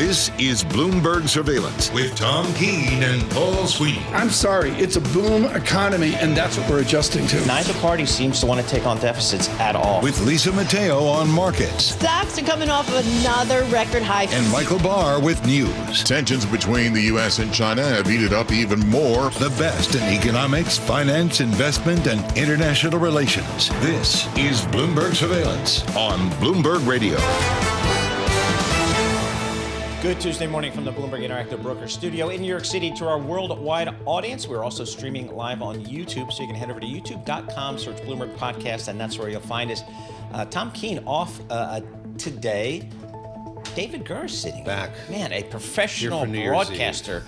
This is Bloomberg Surveillance with Tom Keene and Paul Sweeney. I'm sorry, it's a boom economy, and that's what we're adjusting to. Neither party seems to want to take on deficits at all. With Lisa Mateo on markets. Stocks are coming off of another record high. And Michael Barr with news. Tensions between the U.S. and China have heated up even more. The best in economics, finance, investment, and international relations. This is Bloomberg Surveillance on Bloomberg Radio. Good Tuesday morning from the Bloomberg Interactive Broker Studio in New York City to our worldwide audience. We're also streaming live on YouTube, so you can head over to youtube.com, search Bloomberg Podcast, and that's where you'll find us. Tom Keene off today. David Gura sitting back. Man, a professional broadcaster.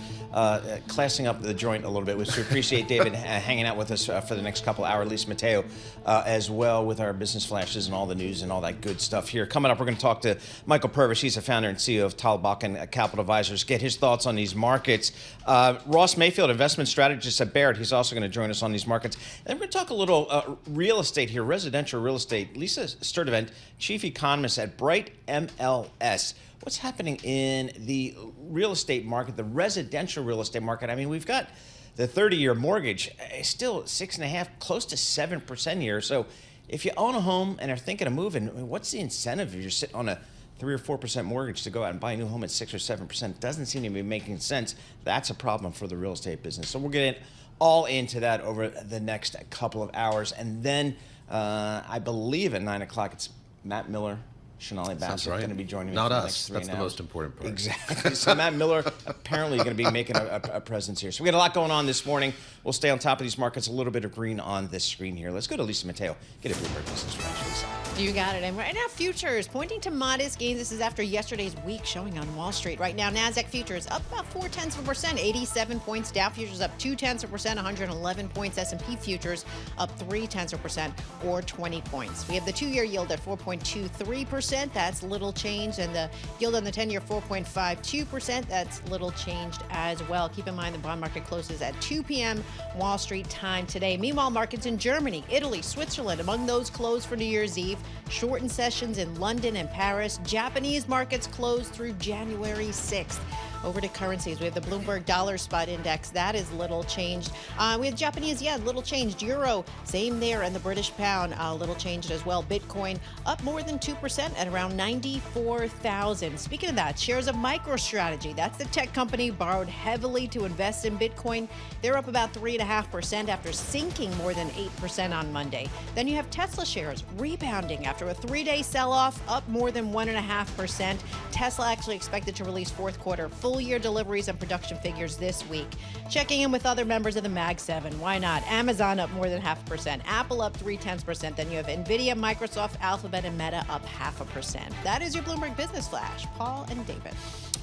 Classing up the joint a little bit. We appreciate David hanging out with us for the next couple hours. Lisa Mateo as well with our business flashes and all the news and all that good stuff here. Coming up, we're going to talk to Michael Purves. He's the founder and CEO of Tallbacken Capital Advisors. Get his thoughts on these markets. Ross Mayfield, investment strategist at Baird. He's also going to join us on these markets. And we're going to talk a little real estate here, residential real estate. Lisa Sturdivant, chief economist at Bright MLS. What's happening in the real estate market, the residential real estate market? I mean, we've got the 30-year mortgage still 6.5%, close to 7% here. So if you own a home and are thinking of moving, what's the incentive if you're sitting on a 3 or 4% mortgage to go out and buy a new home at 6 or 7%? Doesn't seem to be making sense. That's a problem for the real estate business. So we'll get all into that over the next couple of hours. And then I believe at 9 o'clock, it's Matt Miller, Shonali Bassett going to be joining me. Not for the us. next 3 That's hours. the most important part. Exactly. So Matt Miller apparently going to be making a presence here. So we got a lot going on this morning. We'll stay on top of these markets. A little bit of green on this screen here. Let's go to Lisa Mateo. Get a Bloomberg business flash, Lisa. You got it. And right now, futures pointing to modest gains. This is after yesterday's weak showing on Wall Street. Right now, NASDAQ futures up about 0.4%, 87 points. Dow futures up 0.2%, 111 points. S&P futures up 0.3%, or 20 points. We have the 2-year yield at 4.23%. That's little changed. And the yield on the 10-year, 4.52%. That's little changed as well. Keep in mind the bond market closes at 2 p.m. Wall Street time today. Meanwhile, markets in Germany, Italy, Switzerland, among those closed for New Year's Eve. Shortened sessions in London and Paris. Japanese markets closed through January 6th. Over to currencies. We have the Bloomberg Dollar Spot Index. That is little changed. We have Japanese yen, little changed. Euro, same there. And the British pound, little changed as well. Bitcoin up more than 2% at around 94,000. Speaking of that, shares of MicroStrategy. That's the tech company borrowed heavily to invest in Bitcoin. They're up about 3.5% after sinking more than 8% on Monday. Then you have Tesla shares rebounding after a 3-day sell-off, up more than 1.5%. Tesla actually expected to release fourth quarter full-year deliveries and production figures this week. Checking in with other members of the Mag 7. Why not? Amazon up more than 0.5%. Apple up 0.3%. Then you have NVIDIA, Microsoft, Alphabet, and Meta up 0.5%. That is your Bloomberg Business Flash. Paul and David.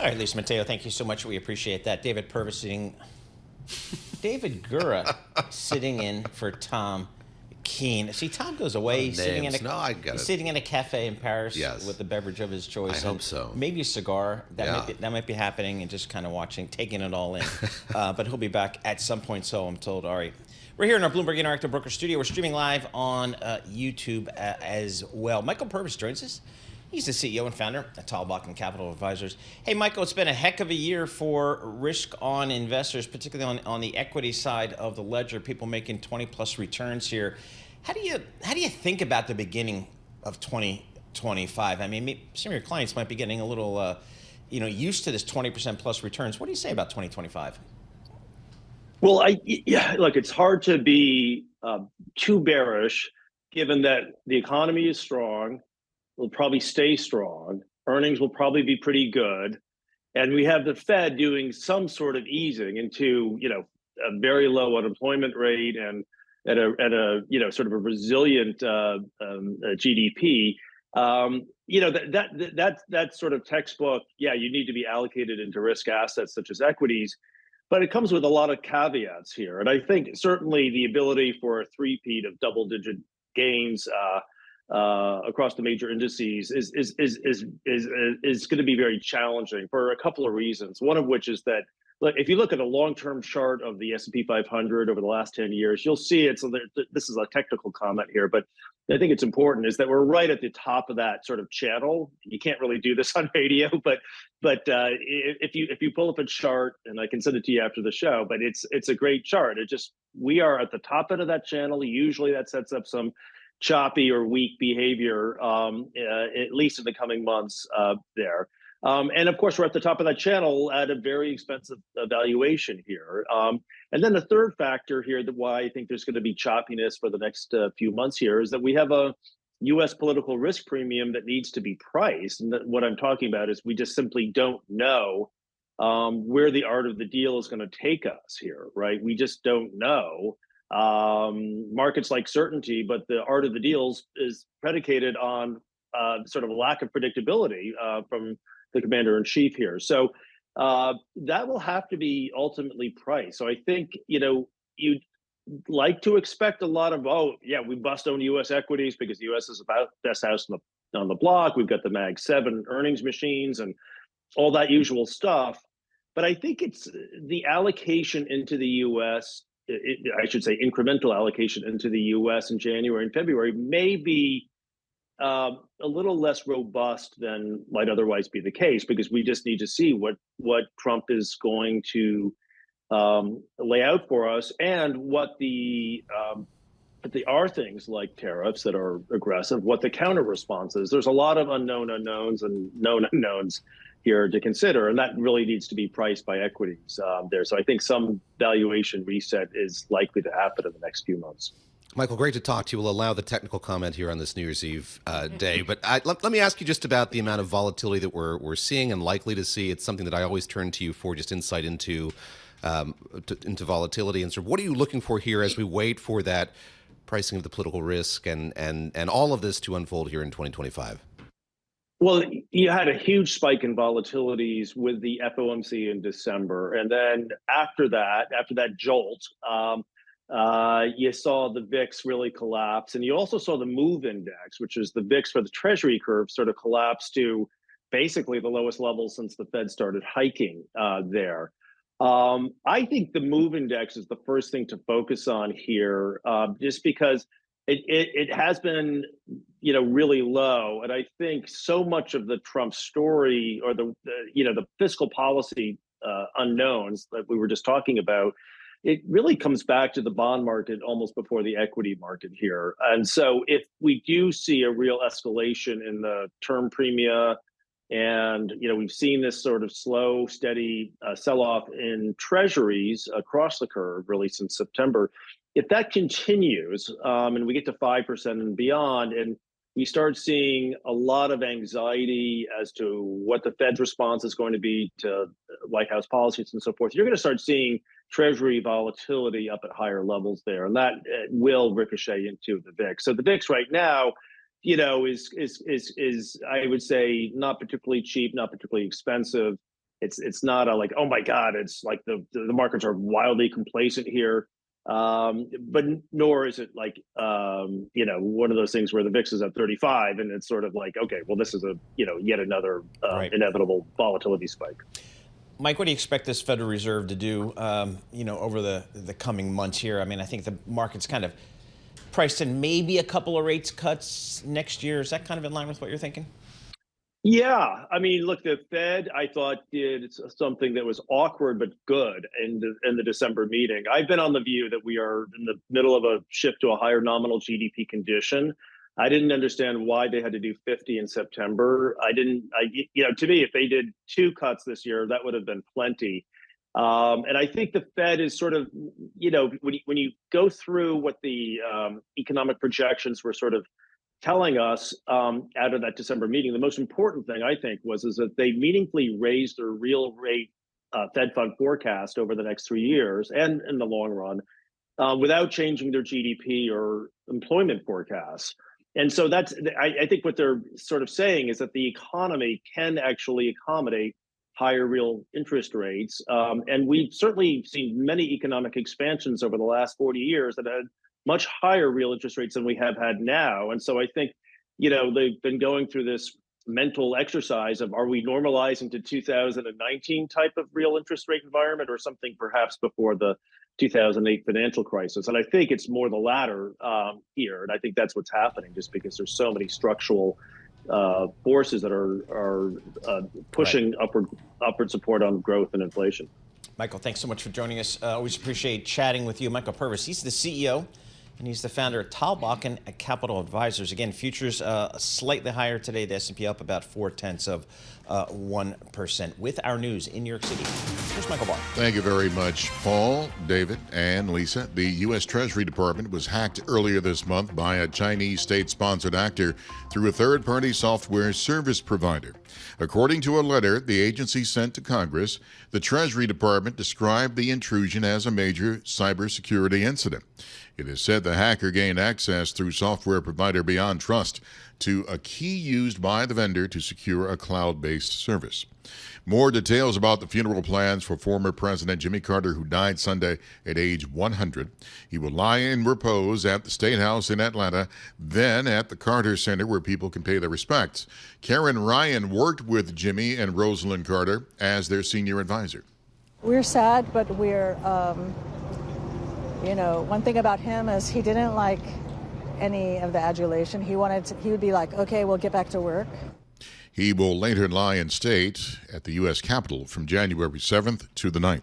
All right, Lisa Mateo, thank you so much. We appreciate that. David Purves David Gura sitting in for Tom Keene. See, Tom goes away sitting in a cafe in Paris with a beverage of his choice. I hope so. Maybe a cigar. That might be happening, and just kind of watching, taking it all in. But he'll be back at some point, so I'm told. All right. We're here in our Bloomberg Interactive Broker Studio. We're streaming live on YouTube as well. Michael Purves joins us. He's the CEO and founder at Tallbacken Capital Advisors. Hey, Michael, it's been a heck of a year for risk-on investors, particularly on the equity side of the ledger, people making 20-plus returns here. How do you think about the beginning of 2025? I mean, some of your clients might be getting a little used to this 20%+ returns. What do you say about 2025? Well, look, it's hard to be too bearish, given that the economy is strong, will probably stay strong, earnings will probably be pretty good, and we have the Fed doing some sort of easing into a very low unemployment rate and at a sort of a resilient GDP. That's sort of textbook. Yeah, you need to be allocated into risk assets such as equities. But it comes with a lot of caveats here. And I think certainly the ability for a three-peat of double-digit gains across the major indices is going to be very challenging for a couple of reasons. One of which is that look, if you look at a long-term chart of the S&P 500 over the last 10 years, you'll see it. So this is a technical comment here, but I think it's important is that we're right at the top of that sort of channel. You can't really do this on radio, but if you pull up a chart, and I can send it to you after the show, but it's a great chart. We are at the top end of that channel. Usually that sets up some choppy or weak behavior, at least in the coming months there. And of course, we're at the top of that channel at a very expensive valuation here. And then the third factor here, that why I think there's going to be choppiness for the next few months here, is that we have a U.S. political risk premium that needs to be priced. And what I'm talking about is we just simply don't know where the art of the deal is going to take us here, right? We just don't know. Markets like certainty, but the art of the deals is predicated on sort of a lack of predictability from the commander in chief here. So that will have to be ultimately priced. So I think, you'd like to expect a lot of, we must own U.S. equities because the U.S. is about best house on the block. We've got the Mag 7 earnings machines and all that usual stuff. But I think it's the allocation into the U.S., I should say incremental allocation into the U.S. in January and February may be a little less robust than might otherwise be the case, because we just need to see what Trump is going to lay out for us, and what the are things like tariffs that are aggressive, what the counter response is. There's a lot of unknown unknowns and known unknowns here to consider, and that really needs to be priced by equities there. So I think some valuation reset is likely to happen in the next few months. Michael, great to talk to you. We'll allow the technical comment here on this New Year's Eve day, but let me ask you just about the amount of volatility that we're seeing and likely to see. It's something that I always turn to you for, just insight into volatility, and sort of what are you looking for here as we wait for that pricing of the political risk and all of this to unfold here in 2025? Well, you had a huge spike in volatilities with the FOMC in December. And then after that jolt, you saw the VIX really collapse. And you also saw the MOVE index, which is the VIX for the Treasury curve, sort of collapse to basically the lowest level since the Fed started hiking there. I think the MOVE index is the first thing to focus on here, just because it has been, really low. And I think so much of the Trump story, or the fiscal policy unknowns that we were just talking about, it really comes back to the bond market almost before the equity market here. And so if we do see a real escalation in the term premia, and we've seen this sort of slow, steady sell-off in treasuries across the curve really since September, if that continues and we get to 5% and beyond, and we start seeing a lot of anxiety as to what the Fed's response is going to be to White House policies and so forth, you're going to start seeing Treasury volatility up at higher levels there, and that will ricochet into the VIX. So the VIX right now, is I would say not particularly cheap, not particularly expensive. It's not like, oh my God, it's like the markets are wildly complacent here. But nor is it like, one of those things where the VIX is at 35 and it's sort of like, okay, well, this is yet another inevitable volatility spike. Mike, what do you expect this Federal Reserve to do, over the coming months here? I mean, I think the market's kind of priced in maybe a couple of rates cuts next year. Is that kind of in line with what you're thinking? Yeah, I mean, look, the Fed, I thought, did something that was awkward but good in the December meeting. I've been on the view that we are in the middle of a shift to a higher nominal GDP condition. I didn't understand why they had to do 50 in September. To me, if they did 2 cuts this year, that would have been plenty. And I think the Fed is sort of, when you go through what the economic projections were sort of telling us out of that December meeting, the most important thing I think is that they meaningfully raised their real rate Fed fund forecast over the next 3 years and in the long run without changing their GDP or employment forecasts. And so I think what they're sort of saying is that the economy can actually accommodate higher real interest rates. And we've certainly seen many economic expansions over the last 40 years that had much higher real interest rates than we have had now. And so I think, they've been going through this mental exercise of, are we normalizing to 2019 type of real interest rate environment, or something perhaps before the 2008 financial crisis? And I think it's more the latter here. And I think that's what's happening, just because there's so many structural forces that are pushing upward support on growth and inflation. Michael, thanks so much for joining us. Always appreciate chatting with you. Michael Purves, he's the CEO, and he's the founder of Tallbacken Capital Advisors. Again, futures slightly higher today. The S&P up about 0.4%, with our news in New York City. Here's Michael Barr. Thank you very much, Paul, David, and Lisa. The U.S. Treasury Department was hacked earlier this month by a Chinese state-sponsored actor through a third-party software service provider. According to a letter the agency sent to Congress, the Treasury Department described the intrusion as a major cybersecurity incident. It is said the hacker gained access through software provider Beyond Trust to a key used by the vendor to secure a cloud-based service. More details about the funeral plans for former President Jimmy Carter, who died Sunday at age 100. He will lie in repose at the State House in Atlanta, then at the Carter Center, where people can pay their respects. Karen Ryan worked with Jimmy and Rosalind Carter as their senior advisor. We're sad, but we're, one thing about him is he didn't like any of the adulation. He would be like, okay, we'll get back to work. He will later lie in state at the U.S. Capitol from January 7th to the 9th.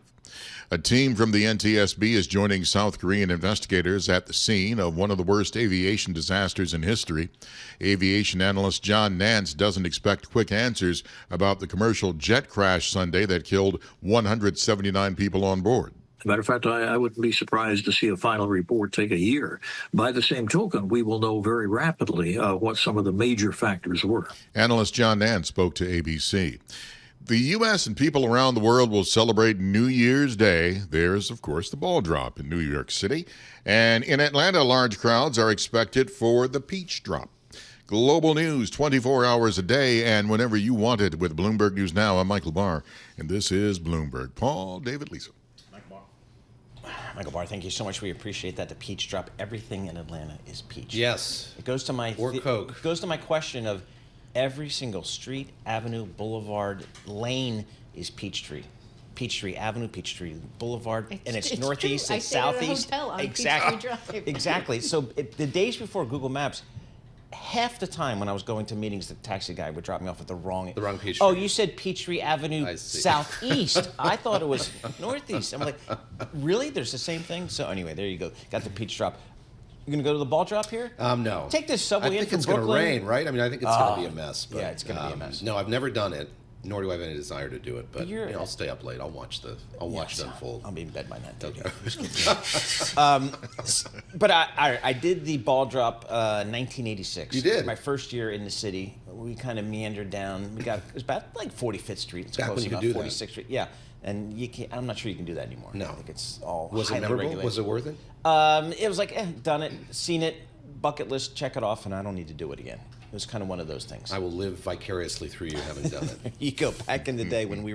A team from the NTSB is joining South Korean investigators at the scene of one of the worst aviation disasters in history. Aviation analyst John Nance doesn't expect quick answers about the commercial jet crash Sunday that killed 179 people on board. As a matter of fact, I wouldn't be surprised to see a final report take a year. By the same token, we will know very rapidly what some of the major factors were. Analyst John Nance spoke to ABC. The U.S. and people around the world will celebrate New Year's Day. There's, of course, the ball drop in New York City. And in Atlanta, large crowds are expected for the peach drop. Global news 24 hours a day and whenever you want it with Bloomberg News Now. I'm Michael Barr, and this is Bloomberg. Paul, David, Lisa. Michael Barr, thank you so much. We appreciate that. The peach drop. Everything in Atlanta is peach. Yes. It goes to my Coke. It goes to my question of every single street, avenue, boulevard, lane is Peachtree. Peachtree Avenue, Peachtree Boulevard, and it's northeast, true. it's southeast. I stayed at a hotel on exactly. Peachtree Drive. Exactly. So the days before Google Maps, half the time when I was going to meetings, the taxi guy would drop me off at the wrong Peachtree. Oh, you said Peachtree Avenue southeast. I thought it was northeast. I'm like, really? There's the same thing? So anyway, there you go. Got the peach drop. You gonna go to the ball drop here? No. Take this subway in from it's Brooklyn. Going to rain, right? I mean, I think it's going to be a mess. But, yeah, it's going to be a mess. No, I've never done it, nor do I have any desire to do it. But I'll stay up late. I'll watch it unfold. I'll be in bed by 9:30. Okay. But I did the ball drop 1986. You did? My first year in the city. We kind of meandered down. It was about like 45th Street. It's Back close when you enough. could do 46th Street. Yeah. And I'm not sure you can do that anymore. No. I think it's all Was it highly memorable? regulated. Was it worth it? It was like, done it, seen it, bucket list, check it off, and I don't need to do it again. It was kind of one of those things. I will live vicariously through you having done it. You go back in the day when we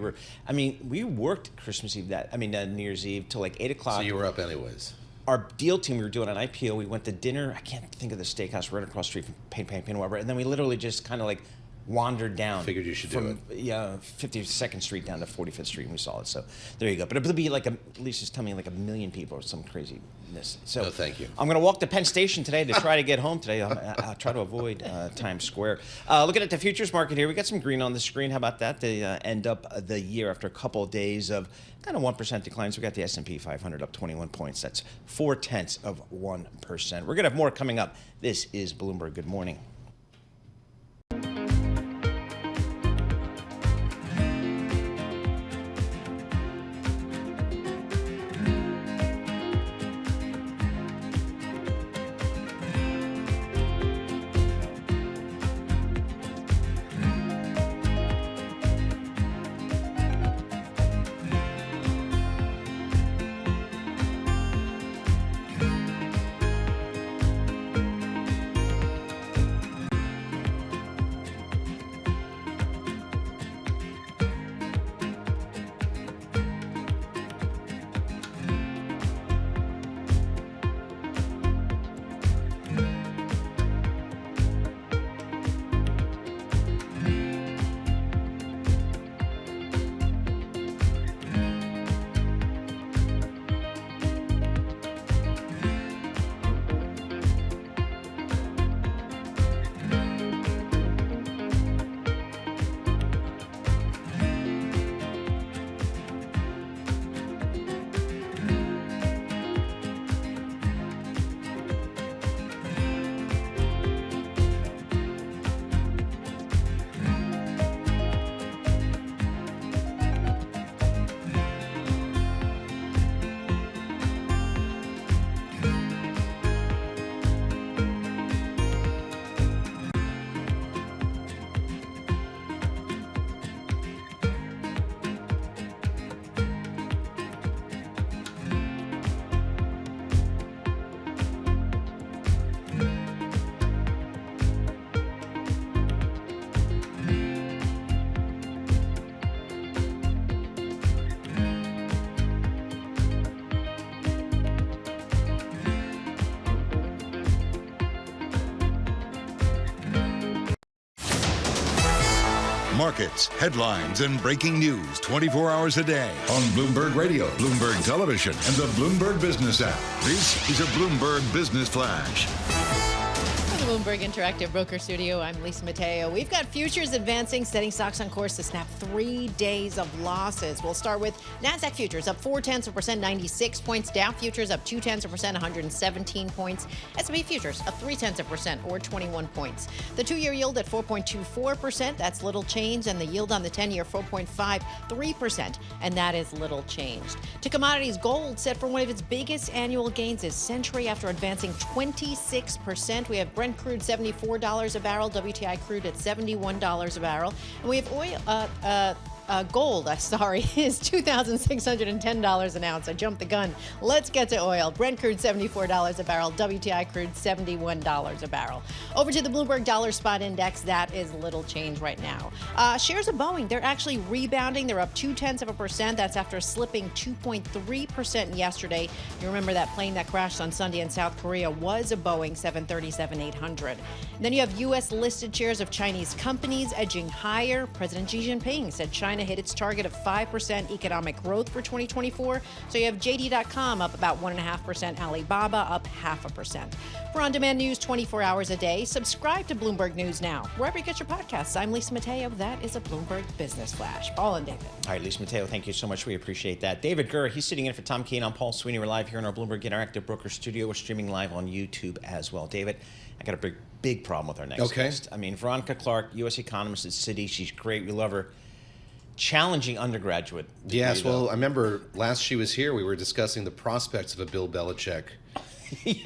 worked Christmas Eve, New Year's Eve till like 8 o'clock. So you were up anyways. Our deal team, we were doing an IPO. We went to dinner. I can't think of the steakhouse right across the street from Pain, whatever. And then we literally just kind of like wandered down. Figured you should do it. Yeah, 52nd Street down to 45th Street, and we saw it. So there you go. But it'll be like Lisa's telling me like 1 million people or some craziness. So no, thank you. I'm going to walk to Penn Station today to try to get home today. I'll try to avoid Times Square. Looking at the futures market here, we got some green on the screen. How about that? They end up the year after a couple of days of kind of 1% declines. We got the S&P 500 up 21 points. That's 0.4%. We're going to have more coming up. This is Bloomberg. Good morning. markets, headlines, and breaking news 24 hours a day on Bloomberg Radio, Bloomberg Television, and the Bloomberg Business app. This is a Bloomberg Business Flash. From the Bloomberg Interactive Broker Studio, I'm Lisa Mateo. We've got futures advancing, setting stocks on course to snap 3 days of losses. We'll start with NASDAQ futures up 0.4%, 96 points. Dow futures up 0.2%, 117 points. S&P futures up 0.3%, or 21 points. The 2-year yield at 4.24%. That's little change. And the yield on the 10-year, 4.53%. And that is little changed. To commodities, gold set for one of its biggest annual gains this century after advancing 26%. We have Brent crude $74 a barrel, WTI crude at $71 a barrel, and we have oil. Gold, is $2,610 an ounce. I jumped the gun. Let's get to oil. Brent crude $74 a barrel, WTI crude $71 a barrel. Over to the Bloomberg Dollar Spot Index. That is little change right now. Shares of Boeing, they're actually rebounding. They're up 0.2%. That's after slipping 2.3% yesterday. You remember that plane that crashed on Sunday in South Korea was a Boeing 737-800. Then you have U.S. listed shares of Chinese companies edging higher. President Xi Jinping said China hit its target of 5% economic growth for 2024. So you have JD.com up about 1.5%, Alibaba up 0.5%. For on-demand news 24 hours a day, subscribe to Bloomberg News Now, wherever you get your podcasts. I'm Lisa Mateo. That is a Bloomberg Business Flash. Paul and David. All right, Lisa Mateo, thank you so much. We appreciate that. David Gura, he's sitting in for Tom Keene. I'm Paul Sweeney. We're live here in our Bloomberg Interactive Broker Studio. We're streaming live on YouTube as well. David, I got a big problem with our next guest. I mean, Veronica Clark, U.S. economist at Citi. She's great. We love her. Challenging undergraduate. Yes, well, I remember last she was here, we were discussing the prospects of a Bill Belichick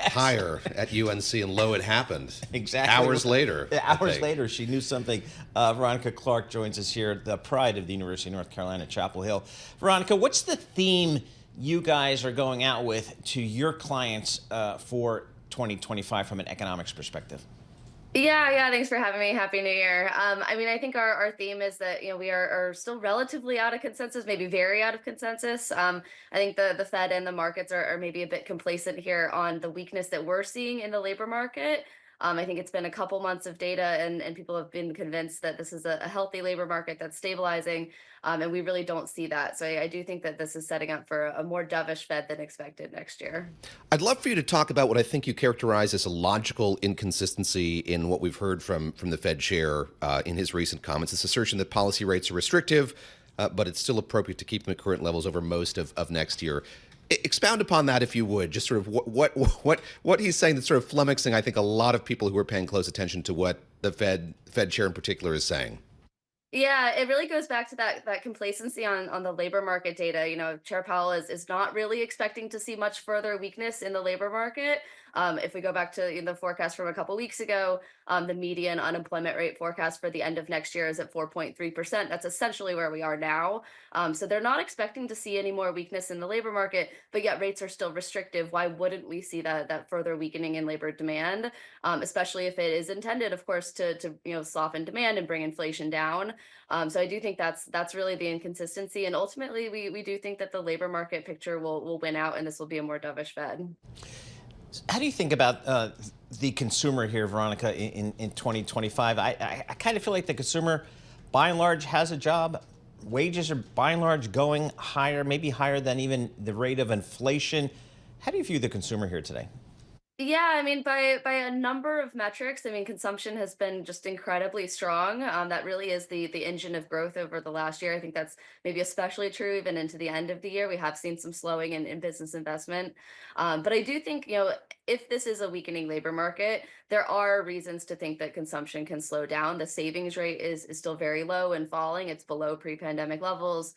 hire at UNC, and lo, it happened. Exactly. Hours later. Hours later, she knew something. Veronica Clark joins us here, the pride of the University of North Carolina, Chapel Hill. Veronica, what's the theme you guys are going out with to your clients for 2025 from an economics perspective? Yeah. Thanks for having me. Happy New Year. I think our theme is that, we are still relatively out of consensus, maybe very out of consensus. I think the Fed and the markets are maybe a bit complacent here on the weakness that we're seeing in the labor market. I think it's been a couple months of data and people have been convinced that this is a healthy labor market that's stabilizing, and we really don't see that. So I do think that this is setting up for a more dovish Fed than expected next year. I'd love for you to talk about what I think you characterize as a logical inconsistency in what we've heard from the Fed chair in his recent comments. This assertion that policy rates are restrictive, but it's still appropriate to keep them at current levels over most of next year. Expound upon that, if you would, just sort of what he's saying that's sort of flummoxing, I think, a lot of people who are paying close attention to what the Fed chair in particular is saying. Yeah, it really goes back to that complacency on the labor market data. Chair Powell is not really expecting to see much further weakness in the labor market. If we go back to the forecast from a couple weeks ago, the median unemployment rate forecast for the end of next year is at 4.3%. That's essentially where we are now. So they're not expecting to see any more weakness in the labor market, but yet rates are still restrictive. Why wouldn't we see that further weakening in labor demand, especially if it is intended, of course, to soften demand and bring inflation down? So I do think that's really the inconsistency. And ultimately, we do think that the labor market picture will win out, and this will be a more dovish Fed. How do you think about the consumer here, Veronica, in 2025? I kind of feel like the consumer, by and large, has a job. Wages are, by and large, going higher, maybe higher than even the rate of inflation. How do you view the consumer here today? Yeah, by a number of metrics, consumption has been just incredibly strong. That really is the engine of growth over the last year. I think that's maybe especially true even into the end of the year. We have seen some slowing in business investment. But I do think, if this is a weakening labor market, there are reasons to think that consumption can slow down. The savings rate is still very low and falling. It's below pre-pandemic levels.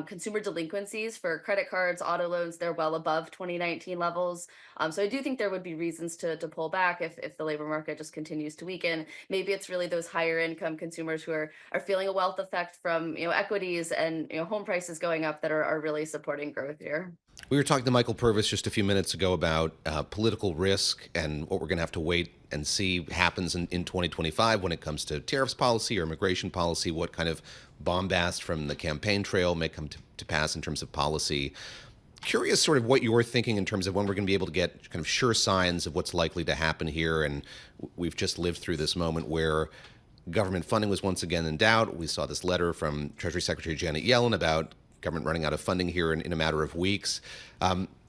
Consumer delinquencies for credit cards, auto loans, they're well above 2019 levels. So I do think there would be reasons to pull back if the labor market just continues to weaken. Maybe it's really those higher income consumers who are feeling a wealth effect from equities and home prices going up that are really supporting growth here. We were talking to Michael Purves just a few minutes ago about political risk and what we're going to have to wait and see happens in 2025 when it comes to tariffs policy or immigration policy, what kind of bombast from the campaign trail may come to pass in terms of policy. Curious sort of what you're thinking in terms of when we're going to be able to get kind of sure signs of what's likely to happen here. And we've just lived through this moment where Government funding was once again in doubt. We saw this letter from Treasury Secretary Janet Yellen about government running out of funding here in a matter of weeks.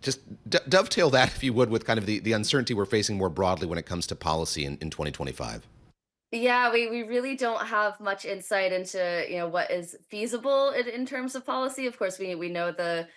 Just dovetail that, if you would, with kind of the uncertainty we're facing more broadly when it comes to policy in 2025. Yeah, we really don't have much insight into, what is feasible in terms of policy. Of course, we know the,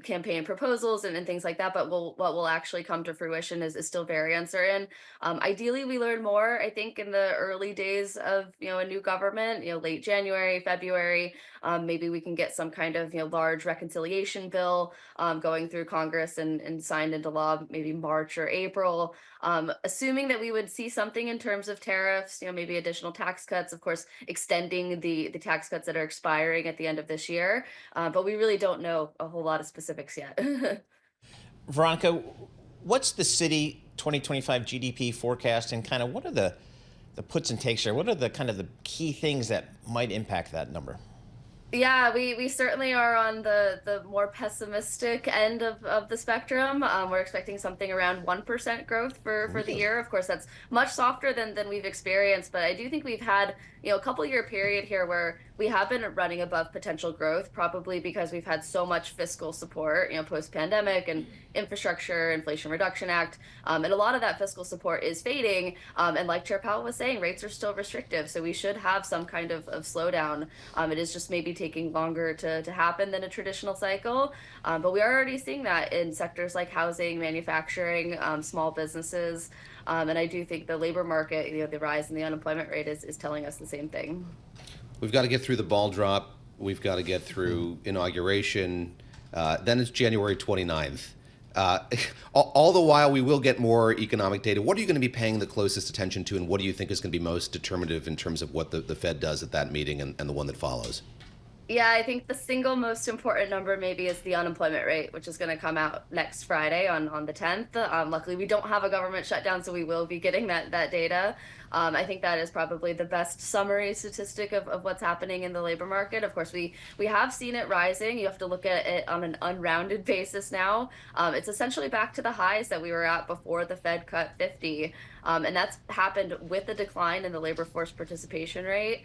campaign proposals and things like that, but what will actually come to fruition is still very uncertain. Ideally, we learn more, I think, in the early days of, a new government, late January, February. Maybe we can get some kind of, large reconciliation bill going through Congress and signed into law maybe March or April. Assuming that we would see something in terms of tariffs, maybe additional tax cuts, of course, extending the tax cuts that are expiring at the end of this year. But we really don't know a whole lot of specifics yet. Veronica, what's the Citi 2025 GDP forecast, and kind of what are the puts and takes here? What are the kind of the key things that might impact that number? Yeah, we certainly are on the more pessimistic end of the spectrum. We're expecting something around 1% growth for the year. Of course, that's much softer than we've experienced, but I do think we've had, a couple year period here where we have been running above potential growth, probably because we've had so much fiscal support, post-pandemic and infrastructure, Inflation Reduction Act, and a lot of that fiscal support is fading. And like Chair Powell was saying, rates are still restrictive, so we should have some kind of slowdown. It is just maybe taking longer to happen than a traditional cycle, but we are already seeing that in sectors like housing, manufacturing, small businesses. And I do think the labor market, the rise in the unemployment rate is telling us the same thing. We've got to get through the ball drop. We've got to get through inauguration. Then it's January 29th. All the while, we will get more economic data. What are you going to be paying the closest attention to, and what do you think is going to be most determinative in terms of what the Fed does at that meeting and the one that follows? Yeah, I think the single most important number maybe is the unemployment rate, which is going to come out next Friday on the 10th. Luckily, we don't have a government shutdown, so we will be getting that data. I think that is probably the best summary statistic of what's happening in the labor market. Of course, we have seen it rising. You have to look at it on an unrounded basis now. It's essentially back to the highs that we were at before the Fed cut 50. And that's happened with the decline in the labor force participation rate.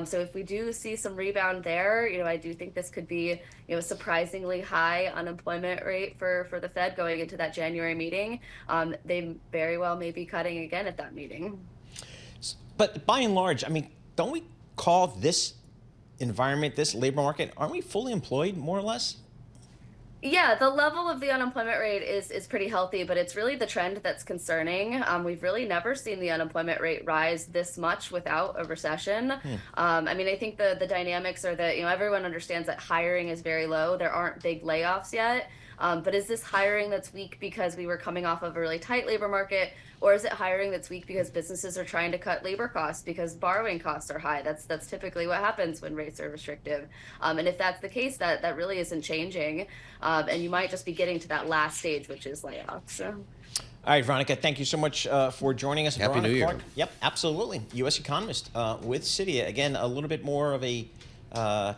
So if we do see some rebound there, I do think this could be, a surprisingly high unemployment rate for the Fed going into that January meeting. They very well may be cutting again at that meeting. But by and large, I mean, don't we call this environment, this labor market, aren't we fully employed more or less? Yeah, the level of the unemployment rate is pretty healthy, but it's really the trend that's concerning. We've really never seen the unemployment rate rise this much without a recession. I mean, I think the dynamics are that, everyone understands that hiring is very low. There aren't big layoffs yet. But is this hiring that's weak because we were coming off of a really tight labor market, or is it hiring that's weak because businesses are trying to cut labor costs because borrowing costs are high? That's typically what happens when rates are restrictive. And if that's the case, that really isn't changing. And you might just be getting to that last stage, which is layoffs. So. All right, Veronica, thank you so much for joining us. Happy Veronica New Year. Clark. Yep, absolutely. U.S. economist with Citi. Again, a little bit more of a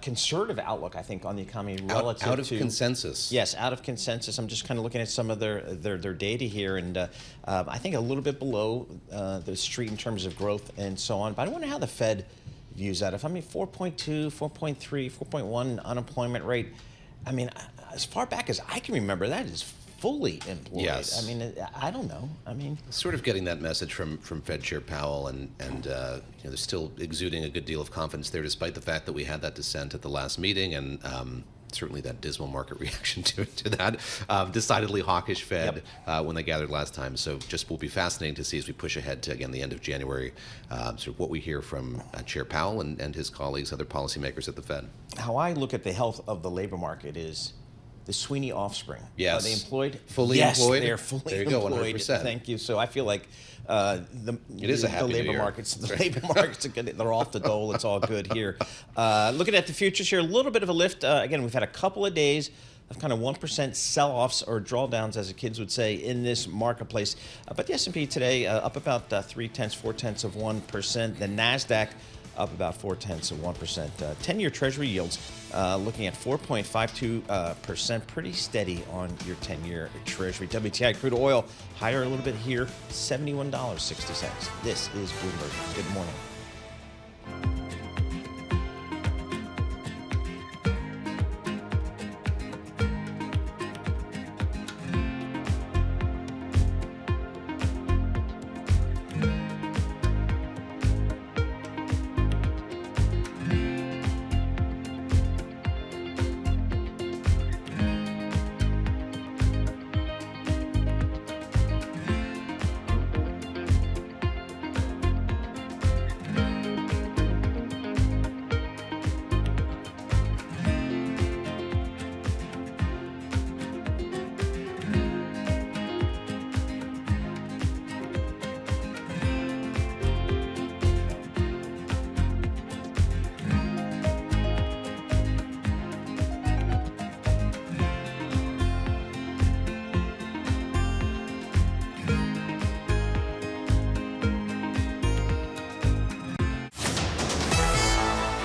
conservative outlook, I think, on the economy relative out of to consensus. Yes, out of consensus. I'm just kind of looking at some of their data here, and I think a little bit below the street in terms of growth and so on. But I wonder how the Fed views that. If 4.2, 4.3, 4.1 unemployment rate, I mean, as far back as I can remember, that is fully employed. Yes. I mean, I don't know. I mean, sort of getting that message from Fed Chair Powell, and they're still exuding a good deal of confidence there, despite the fact that we had that dissent at the last meeting, and certainly that dismal market reaction to that decidedly hawkish Fed when they gathered last time. So just will be fascinating to see as we push ahead to, again, the end of January, sort of what we hear from Chair Powell and his colleagues, other policymakers at the Fed. How I look at the health of the labor market is the Sweeney offspring. Yes. Are they employed? Fully yes, employed? They're fully there you employed. Go, 100%. Thank you. So I feel like the labor labor markets are good. They're off the dole. It's all good here. Looking at the futures here, a little bit of a lift. Again, we've had a couple of days of kind of 1% sell-offs or drawdowns, as the kids would say, in this marketplace. But the S&P today up about 0.4% of 1%. The NASDAQ up about 0.4%. 10-year Treasury yields looking at 4.52%, pretty steady on your 10-year Treasury. WTI crude oil higher a little bit here, $71.60. This is Bloomberg. Good morning.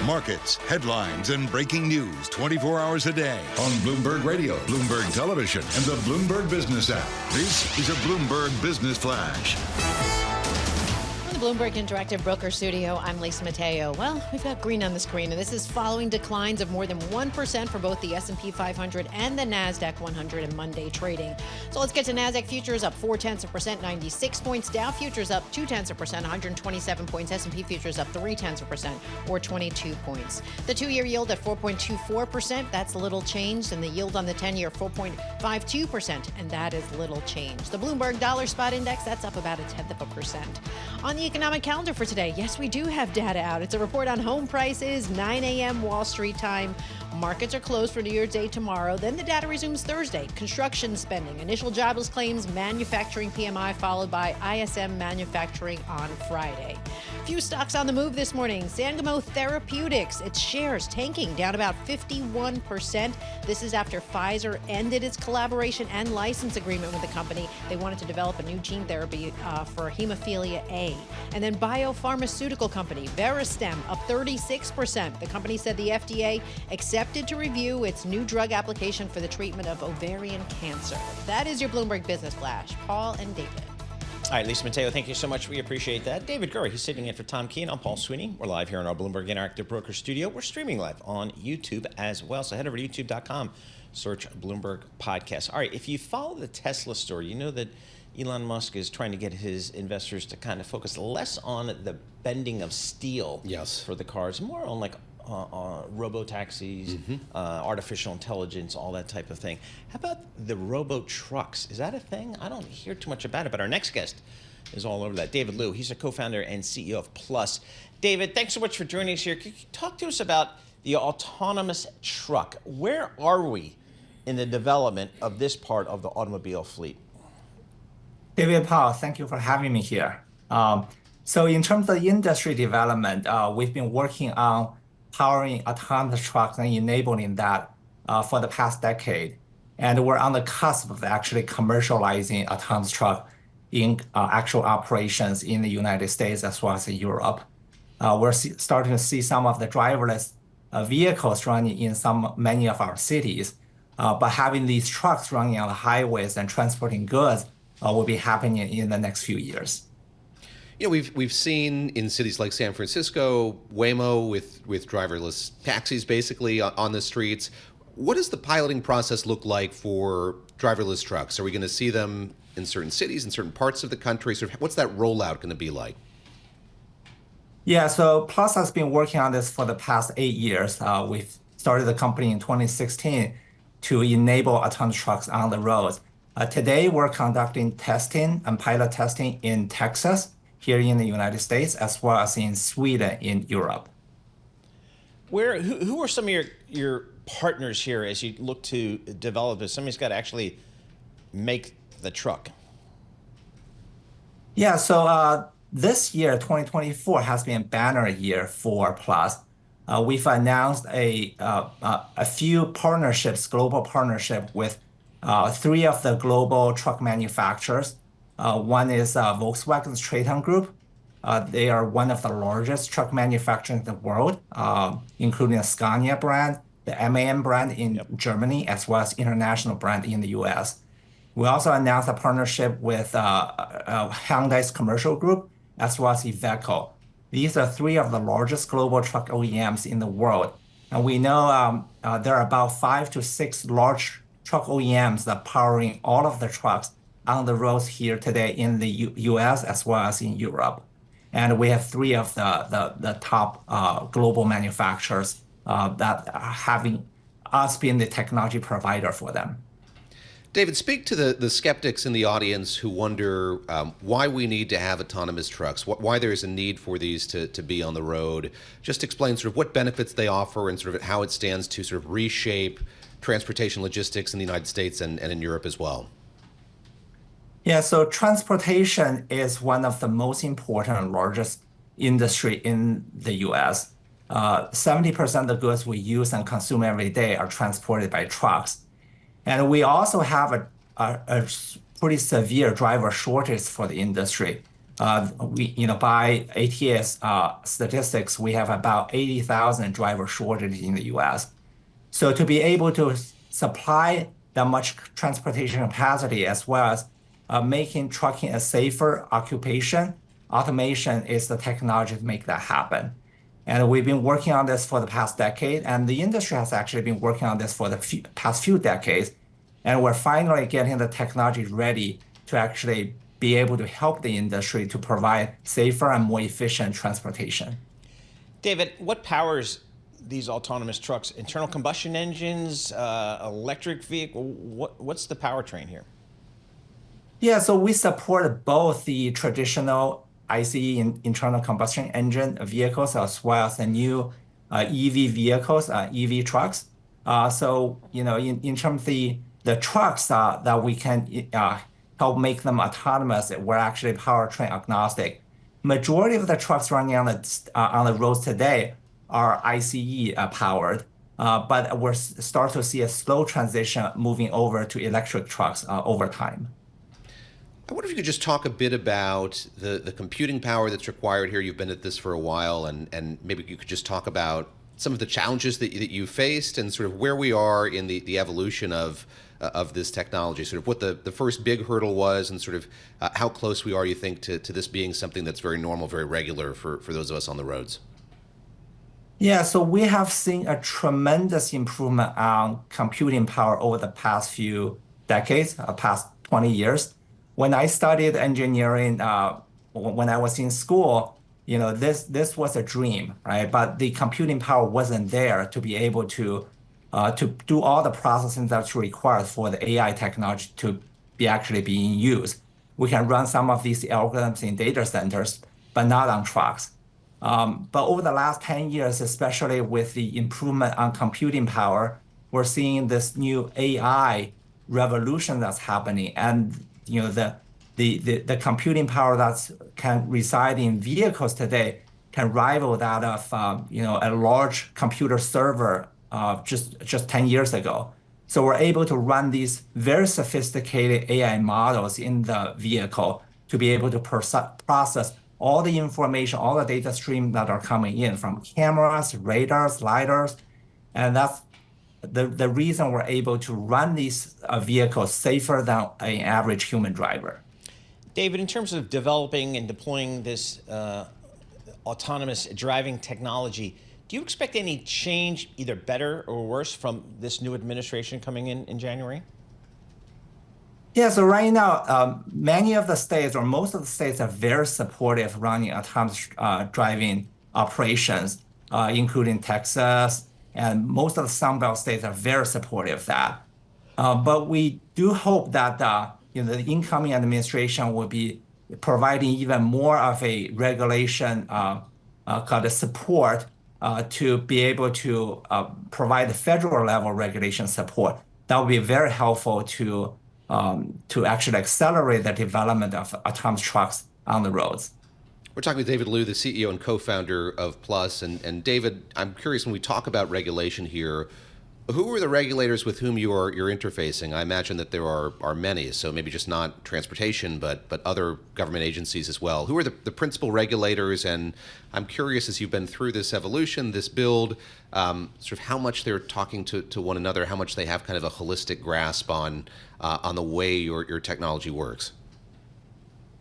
Markets, headlines, and breaking news 24 hours a day on Bloomberg Radio, Bloomberg Television, and the Bloomberg Business app. This is a Bloomberg Business Flash. Bloomberg Interactive Broker Studio. I'm Lisa Mateo. Well, we've got green on the screen, and this is following declines of more than 1% for both the S&P 500 and the NASDAQ 100 in Monday trading. So let's get to NASDAQ futures up 0.4%, 96 points. Dow futures up 0.2%, 127 points. S&P futures up 0.3%, or 22 points. The two-year yield at 4.24%. That's little changed, and the yield on the 10-year 4.52%, and that is little change. The Bloomberg Dollar Spot Index, that's up about 0.1%. On the economic calendar for today, yes, we do have data out. It's a report on home prices, 9 a.m. Wall Street time. Markets are closed for New Year's Day tomorrow. Then the data resumes Thursday. Construction spending, initial jobless claims, manufacturing PMI, followed by ISM manufacturing on Friday. Few stocks on the move this morning. Sangamo Therapeutics, its shares tanking down about 51%. This is after Pfizer ended its collaboration and license agreement with the company. They wanted to develop a new gene therapy for hemophilia A. And then biopharmaceutical company Veristem up 36%. The company said the FDA accepted to review its new drug application for the treatment of ovarian cancer. That is your Bloomberg Business Flash. Paul and David. All right, Lisa Mateo, thank you so much. We appreciate that. David Gura, he's sitting in for Tom Keene. I'm Paul Sweeney. We're live here in our Bloomberg Interactive Broker Studio. We're streaming live on YouTube as well. So head over to youtube.com, search Bloomberg Podcast. All right, if you follow the Tesla story, you know that Elon Musk is trying to get his investors to kind of focus less on the bending of steel for the cars, more on like robo-taxis, artificial intelligence, all that type of thing. How about the robo-trucks? Is that a thing? I don't hear too much about it, but our next guest is all over that. David Liu, he's a co-founder and CEO of Plus. David, thanks so much for joining us here. Can you talk to us about the autonomous truck? Where are we in the development of this part of the automobile fleet? David, Paul, thank you for having me here. So in terms of industry development, we've been working on powering autonomous trucks and enabling that for the past decade. And we're on the cusp of actually commercializing autonomous truck in actual operations in the United States as well as in Europe. We're starting to see some of the driverless vehicles running in many of our cities, but having these trucks running on the highways and transporting goods will be happening in the next few years. You know, we've seen in cities like San Francisco, Waymo with driverless taxis basically on the streets. What does the piloting process look like for driverless trucks? Are we going to see them in certain cities, in certain parts of the country? So what's that rollout going to be like? Yeah, so Plus has been working on this for the past 8 years. We've started the company in 2016 to enable autonomous trucks on the roads. Today, we're conducting testing and pilot testing in Texas, here in the United States, as well as in Sweden in Europe. Who are some of your partners here as you look to develop this? Somebody's got to actually make the truck. Yeah, so this year, 2024, has been a banner year for Plus. We've announced a few partnerships, global partnership with 3 of the global truck manufacturers. One is Volkswagen's Traton Group. They are one of the largest truck manufacturers in the world, including the Scania brand, the MAN brand in Germany, as well as international brand in the US. We also announced a partnership with Hyundai's Commercial Group, as well as Iveco. These are 3 of the largest global truck OEMs in the world. And we know there are about 5 to 6 large truck OEMs that are powering all of the trucks on the roads here today in the US as well as in Europe. And we have 3 of the top global manufacturers that are having us being the technology provider for them. David, speak to the skeptics in the audience who wonder why we need to have autonomous trucks, why there's a need for these to be on the road. Just explain sort of what benefits they offer and sort of how it stands to sort of reshape transportation logistics in the United States and in Europe as well. Yeah, so transportation is one of the most important and largest industry in the US. 70% of the goods we use and consume every day are transported by trucks. And we also have a pretty severe driver shortage for the industry. By ATS statistics, we have about 80,000 driver shortage in the U.S. So to be able to supply that much transportation capacity as well as making trucking a safer occupation, automation is the technology to make that happen. And we've been working on this for the past decade, and the industry has actually been working on this for the past few decades. And we're finally getting the technology ready to actually be able to help the industry to provide safer and more efficient transportation. David, what powers these autonomous trucks? Internal combustion engines, electric vehicle? What's the powertrain here? Yeah, so we support both the traditional ICE internal combustion engine vehicles as well as the new EV vehicles, EV trucks. In terms of the trucks that we can help make them autonomous, we're actually powertrain agnostic. Majority of the trucks running on the roads today are ICE powered, but we're start to see a slow transition moving over to electric trucks over time. I wonder if you could just talk a bit about the computing power that's required here. You've been at this for a while, and maybe you could just talk about some of the challenges that you faced and sort of where we are in the evolution of this technology, sort of what the first big hurdle was and sort of how close we are, you think, to this being something that's very normal, very regular for those of us on the roads. Yeah, so we have seen a tremendous improvement on computing power over the past few decades, past 20 years. When I studied engineering, when I was in school, this was a dream, right? But the computing power wasn't there to be able to do all the processing that's required for the AI technology to be actually being used. We can run some of these algorithms in data centers, but not on trucks. But over the last 10 years, especially with the improvement on computing power, we're seeing this new AI revolution that's happening. And the computing power that can reside in vehicles today can rival that of a large computer server just 10 years ago. So we're able to run these very sophisticated AI models in the vehicle to be able to process all the information, all the data stream that are coming in from cameras, radars, lidars, and that's the reason we're able to run these vehicles safer than an average human driver. David, in terms of developing and deploying this autonomous driving technology, do you expect any change, either better or worse, from this new administration coming in January? Yeah, so right now, many of the states or most of the states are very supportive running autonomous driving operations, including Texas, and most of the Sunbelt states are very supportive of that. But we do hope that the incoming administration will be providing even more of a regulation kind of support to be able to provide the federal level regulation support. That would be very helpful to actually accelerate the development of autonomous trucks on the roads. We're talking with David Liu, the CEO and co-founder of Plus. And David, I'm curious, when we talk about regulation here, who are the regulators with whom you're interfacing? I imagine that there are many, so maybe just not transportation, but other government agencies as well. Who are the principal regulators? And I'm curious, as you've been through this evolution, this build, sort of how much they're talking to one another, how much they have kind of a holistic grasp on the way your technology works.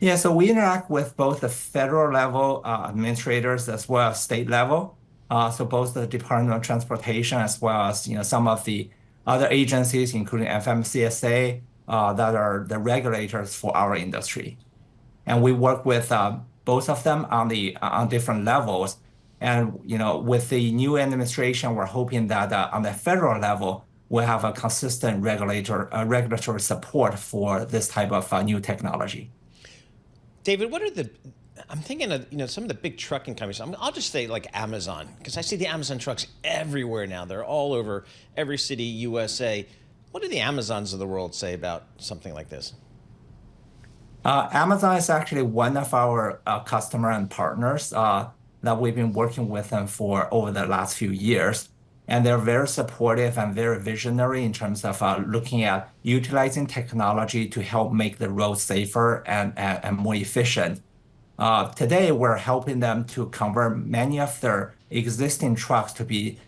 Yeah, so we interact with both the federal level administrators as well as state level. So both the Department of Transportation as well as some of the other agencies, including FMCSA, that are the regulators for our industry. And we work with both of them on different levels. And with the new administration, we're hoping that on the federal level, we'll have a consistent regulatory support for this type of new technology. David, I'm thinking of some of the big trucking companies. I'll just say like Amazon, because I see the Amazon trucks everywhere now. They're all over every city, USA. What do the Amazons of the world say about something like this? Amazon is actually one of our customer and partners that we've been working with them for over the last few years. And they're very supportive and very visionary in terms of looking at utilizing technology to help make the road safer and more efficient. Today, we're helping them to convert many of their existing trucks to be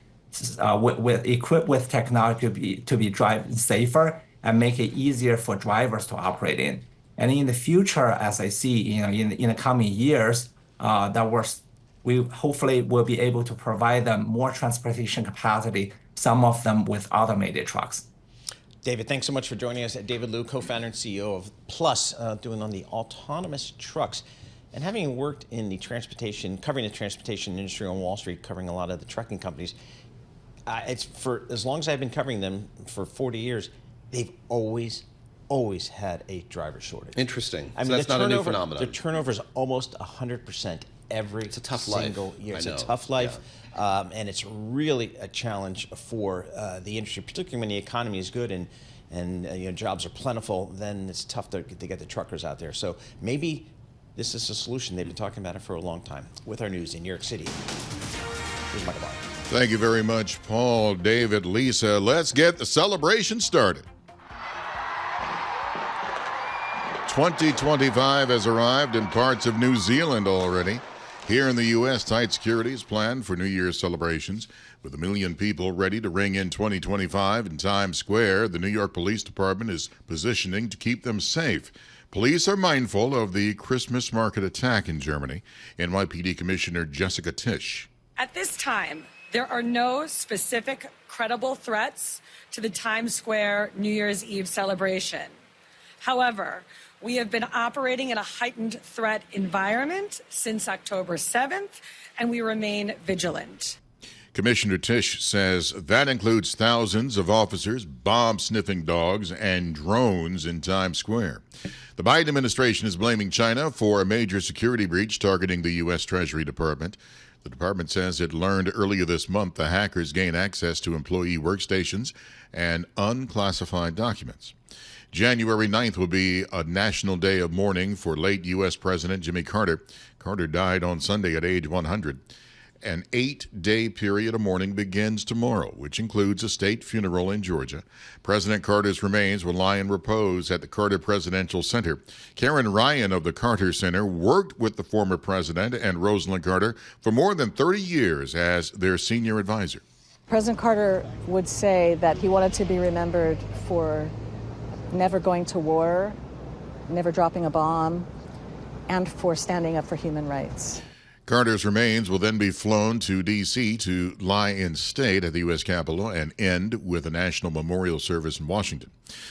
equipped with technology to be driving safer and make it easier for drivers to operate in. And in the future, as I see, in the coming years, we hopefully will be able to provide them more transportation capacity, some of them with automated trucks. David, thanks so much for joining us. David Liu, co-founder and CEO of Plus, doing on the autonomous trucks. And having worked in the covering the transportation industry on Wall Street, covering a lot of the trucking companies, it's for as long as I've been covering them, for 40 years, they've always had a driver shortage. Interesting. I mean, that's not a new phenomenon. The turnover is almost 100% every single year. It's a tough life. Yeah. And it's really a challenge for the industry, particularly when the economy is good and jobs are plentiful. Then it's tough to get the truckers out there. So maybe this is a solution. They've been talking about it for a long time. With our news in New York City, here's Michael Barr. Thank you very much, Paul, David, Lisa. Let's get the celebration started. 2025 has arrived in parts of New Zealand already. Here in the U.S., tight security is planned for New Year's celebrations. With 1 million people ready to ring in 2025 in Times Square, the New York Police Department is positioning to keep them safe. Police are mindful of the Christmas market attack in Germany. NYPD Commissioner Jessica Tisch. At this time, there are no specific credible threats to the Times Square New Year's Eve celebration. However, we have been operating in a heightened threat environment since October 7th, and we remain vigilant. Commissioner Tisch says that includes thousands of officers, bomb-sniffing dogs, and drones in Times Square. The Biden administration is blaming China for a major security breach targeting the U.S. Treasury Department. The department says it learned earlier this month the hackers gained access to employee workstations and unclassified documents. January 9th will be a national day of mourning for late U.S. President Jimmy Carter. Carter died on Sunday at age 100. An 8-day period of mourning begins tomorrow, which includes a state funeral in Georgia. President Carter's remains will lie in repose at the Carter Presidential Center. Karen Ryan of the Carter Center worked with the former president and Rosalind Carter for more than 30 years as their senior advisor. President Carter would say that he wanted to be remembered for never going to war, never dropping a bomb, and for standing up for human rights. Carter's remains will then be flown to D.C. to lie in state at the U.S. Capitol and end with a national memorial service in Washington.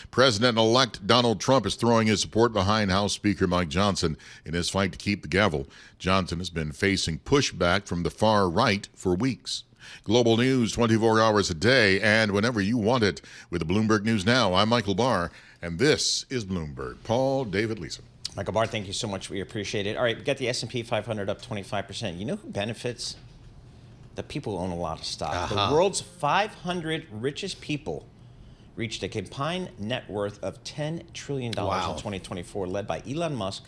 President-elect Donald Trump is throwing his support behind House Speaker Mike Johnson in his fight to keep the gavel. Johnson has been facing pushback from the far right for weeks. Global news 24 hours a day and whenever you want it with the Bloomberg News Now. I'm Michael Barr, and this is Bloomberg. Paul, David, Lisa. Michael Barr, thank you so much. We appreciate it. All right, we got the S&P 500 up 25%. You know who benefits? The people who own a lot of stock. The world's 500 richest people reached a combined net worth of $10 trillion in 2024, led by Elon Musk,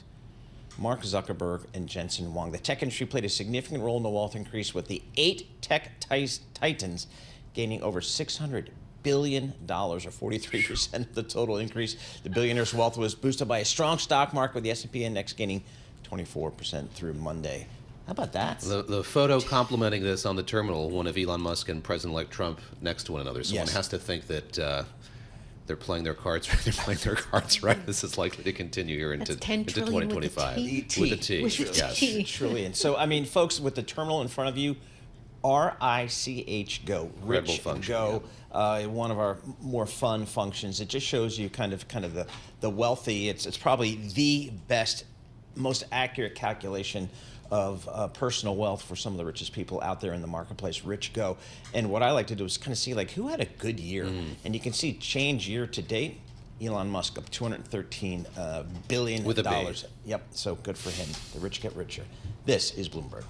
Mark Zuckerberg, and Jensen Huang. The tech industry played a significant role in the wealth increase, with the 8 tech titans gaining over $600 billion, or 43% of the total increase. The billionaire's wealth was boosted by a strong stock market, with the S&P index gaining 24% through Monday. How about that? The photo complimenting this on the terminal, one of Elon Musk and President-elect Trump next to one another. So one has to think that they're playing their cards. They're playing their cards right. This is likely to continue here into 2025. With a T. Yes, trillion. So I mean, folks, with the terminal in front of you, RICH Go, Rich Go. One of our more fun functions. It just shows you kind of the wealthy. It's probably the best, most accurate calculation of personal wealth for some of the richest people out there in the marketplace. Rich Go. And what I like to do is kind of see like who had a good year, and you can see change year to date. Elon Musk up $213 billion. With a B. Yep. So good for him. The rich get richer. This is Bloomberg.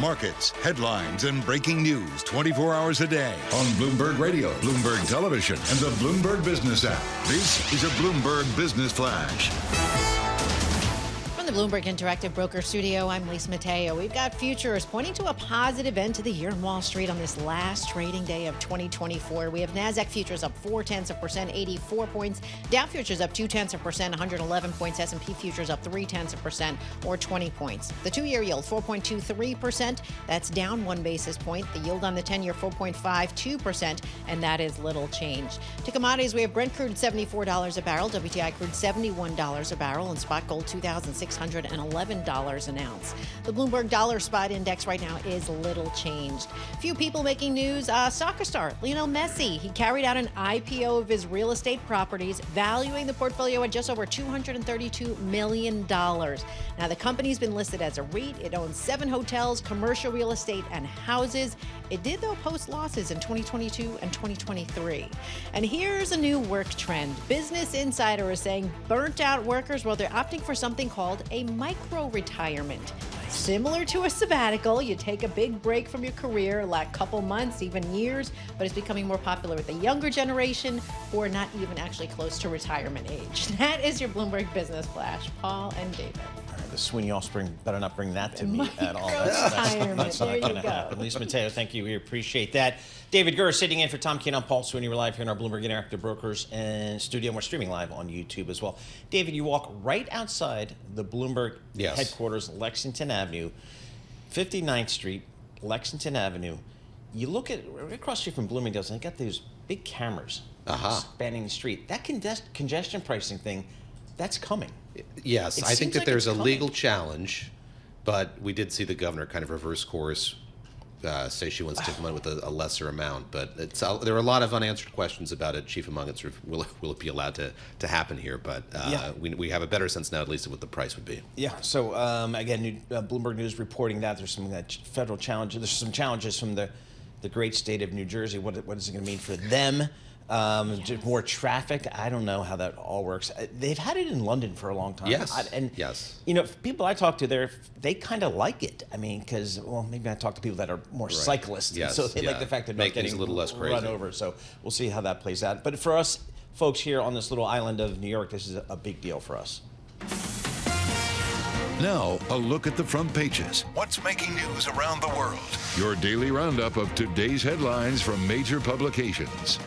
Markets, headlines, and breaking news 24 hours a day on Bloomberg Radio, Bloomberg Television, and the Bloomberg Business app. This is a Bloomberg Business Flash. From the Bloomberg Interactive Broker Studio, I'm Lisa Mateo. We've got futures pointing to a positive end to the year in Wall Street on this last trading day of 2024. We have NASDAQ futures up 0.4%, 84 points. Dow futures up 0.2%, 111 points. S&P futures up 0.3%, or 20 points. The two-year yield, 4.23%. That's down 1 basis point. The yield on the 10-year, 4.52%, and that is little change. To commodities, we have Brent crude at $74 a barrel, WTI crude $71 a barrel, and spot gold $2,611 an ounce. The Bloomberg Dollar Spot Index right now is little changed. Few people making news. Soccer star Lionel Messi. He carried out an IPO of his real estate properties, valuing the portfolio at just over $232 million. Now, the company's been listed as a REIT. It owns 7 hotels, commercial real estate, and houses. It did, though, post losses in 2022 and 2023. And here's a new work trend. Business Insider is saying burnt out workers, well, they're opting for something called a micro-retirement. Similar to a sabbatical, you take a big break from your career, like a couple months, even years, but it's becoming more popular with the younger generation who are not even actually close to retirement age. That is your Bloomberg Business Flash. Paul and David. The Sweeney offspring better not bring that to me at all. That's not going to happen. Lisa Mateo, thank you. We appreciate that. David Gura sitting in for Tom Keene. I'm Paul Sweeney. We're live here in our Bloomberg Interactive Brokers and studio. And we're streaming live on YouTube as well. David, you walk right outside the Bloomberg headquarters, Lexington Avenue, 59th Street, Lexington Avenue. You look at right across the street from Bloomingdale's, and they got these big cameras spanning the street. That congestion pricing thing, that's coming. Yes, I think that there's a legal challenge, but we did see the governor kind of reverse course, say she wants to implement with a lesser amount. But there are a lot of unanswered questions about it. Chief among it, sort of, will it be allowed to happen here? But we have a better sense now, at least, of what the price would be. Yeah. So again, Bloomberg News reporting that there's some federal challenges. There's some challenges from the great state of New Jersey. What is it going to mean for them? More traffic. I don't know how that all works. They've had it in London for a long time. Yes. You know, people I talk to, they kind of like it. I mean, because maybe I talk to people that are more cyclists, so they like the fact that make things a little less crazy. Run over. So we'll see how that plays out. But for us folks here on this little island of New York, this is a big deal for us. Now, a look at the front pages. What's making news around the world? Your daily roundup of today's headlines from major publications.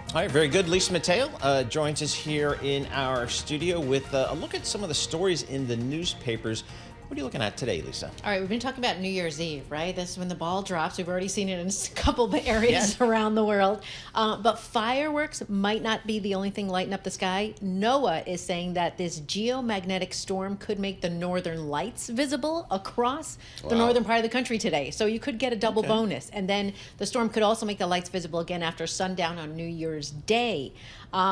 All right, very good. Lisa Mateo joins us here in our studio with a look at some of the stories in the newspapers. What are you looking at today, Lisa? All right, we've been talking about New Year's Eve, right? This is when the ball drops. We've already seen it in a couple of areas around the world. But fireworks might not be the only thing lighting up the sky. NOAA is saying that this geomagnetic storm could make the northern lights visible across the northern part of the country today. So you could get a double bonus. And then the storm could also make the lights visible again after sundown on New Year's Day.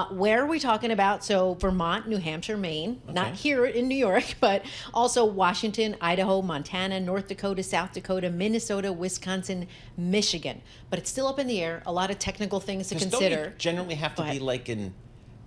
Where are we talking about? So Vermont, New Hampshire, Maine, not here in New York, but also Washington, Idaho, Montana, North Dakota, South Dakota, Minnesota, Wisconsin, Michigan. But it's still up in the air. A lot of technical things to consider. Don't you generally have to be like in,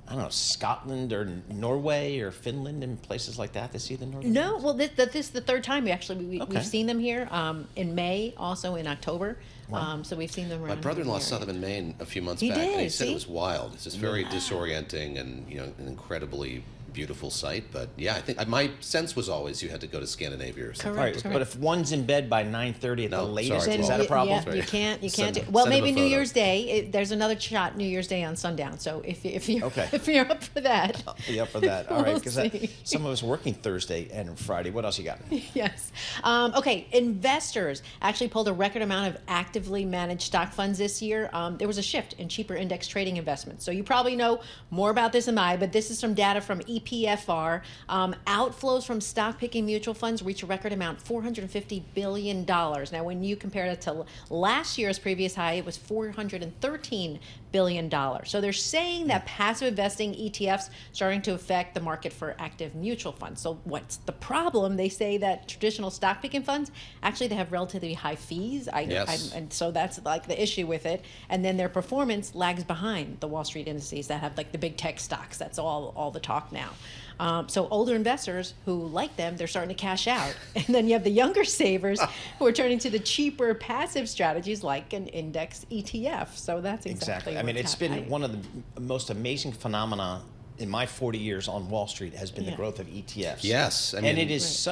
I don't know, Scotland or Norway or Finland and places like that to see the northern lights? No, well, this is the third time we've seen them here. In May, also in October. Wow. So we've seen them around. My brother-in-law saw them in Maine a few months back, and he said it was wild. It's just very disorienting and an incredibly beautiful sight. But yeah, I think my sense was always you had to go to Scandinavia or something. Correct. But if one's in bed by 9:30 at the latest, is that a problem? Yeah, you can't. Well, maybe New Year's Day. There's another shot New Year's Day on sundown. So if you're up for that, I'll be up for that. All right, because some of us are working Thursday and Friday. What else you got? Yes. Okay. Investors actually pulled a record amount of actively managed stock funds this year. There was a shift in cheaper index trading investments. So you probably know more about this than I, but this is from data from EPFR. Outflows from stock picking mutual funds reach a record amount, $450 billion. Now, when you compare that to last year's previous high, it was $413 billion. So they're saying that passive investing ETFs starting to affect the market for active mutual funds. So what's the problem? They say that traditional stock picking funds, actually they have relatively high fees. And so that's like the issue with it. And then their performance lags behind the Wall Street indices that have like the big tech stocks. That's all the talk now. now. So older investors who like them, they're starting to cash out. And then you have the younger savers who are turning to the cheaper passive strategies like an index ETF. So that's exactly I mean, what's it's been one of the most amazing phenomena in my 40 years on Wall Street has been the growth of ETFs. Yes. And it is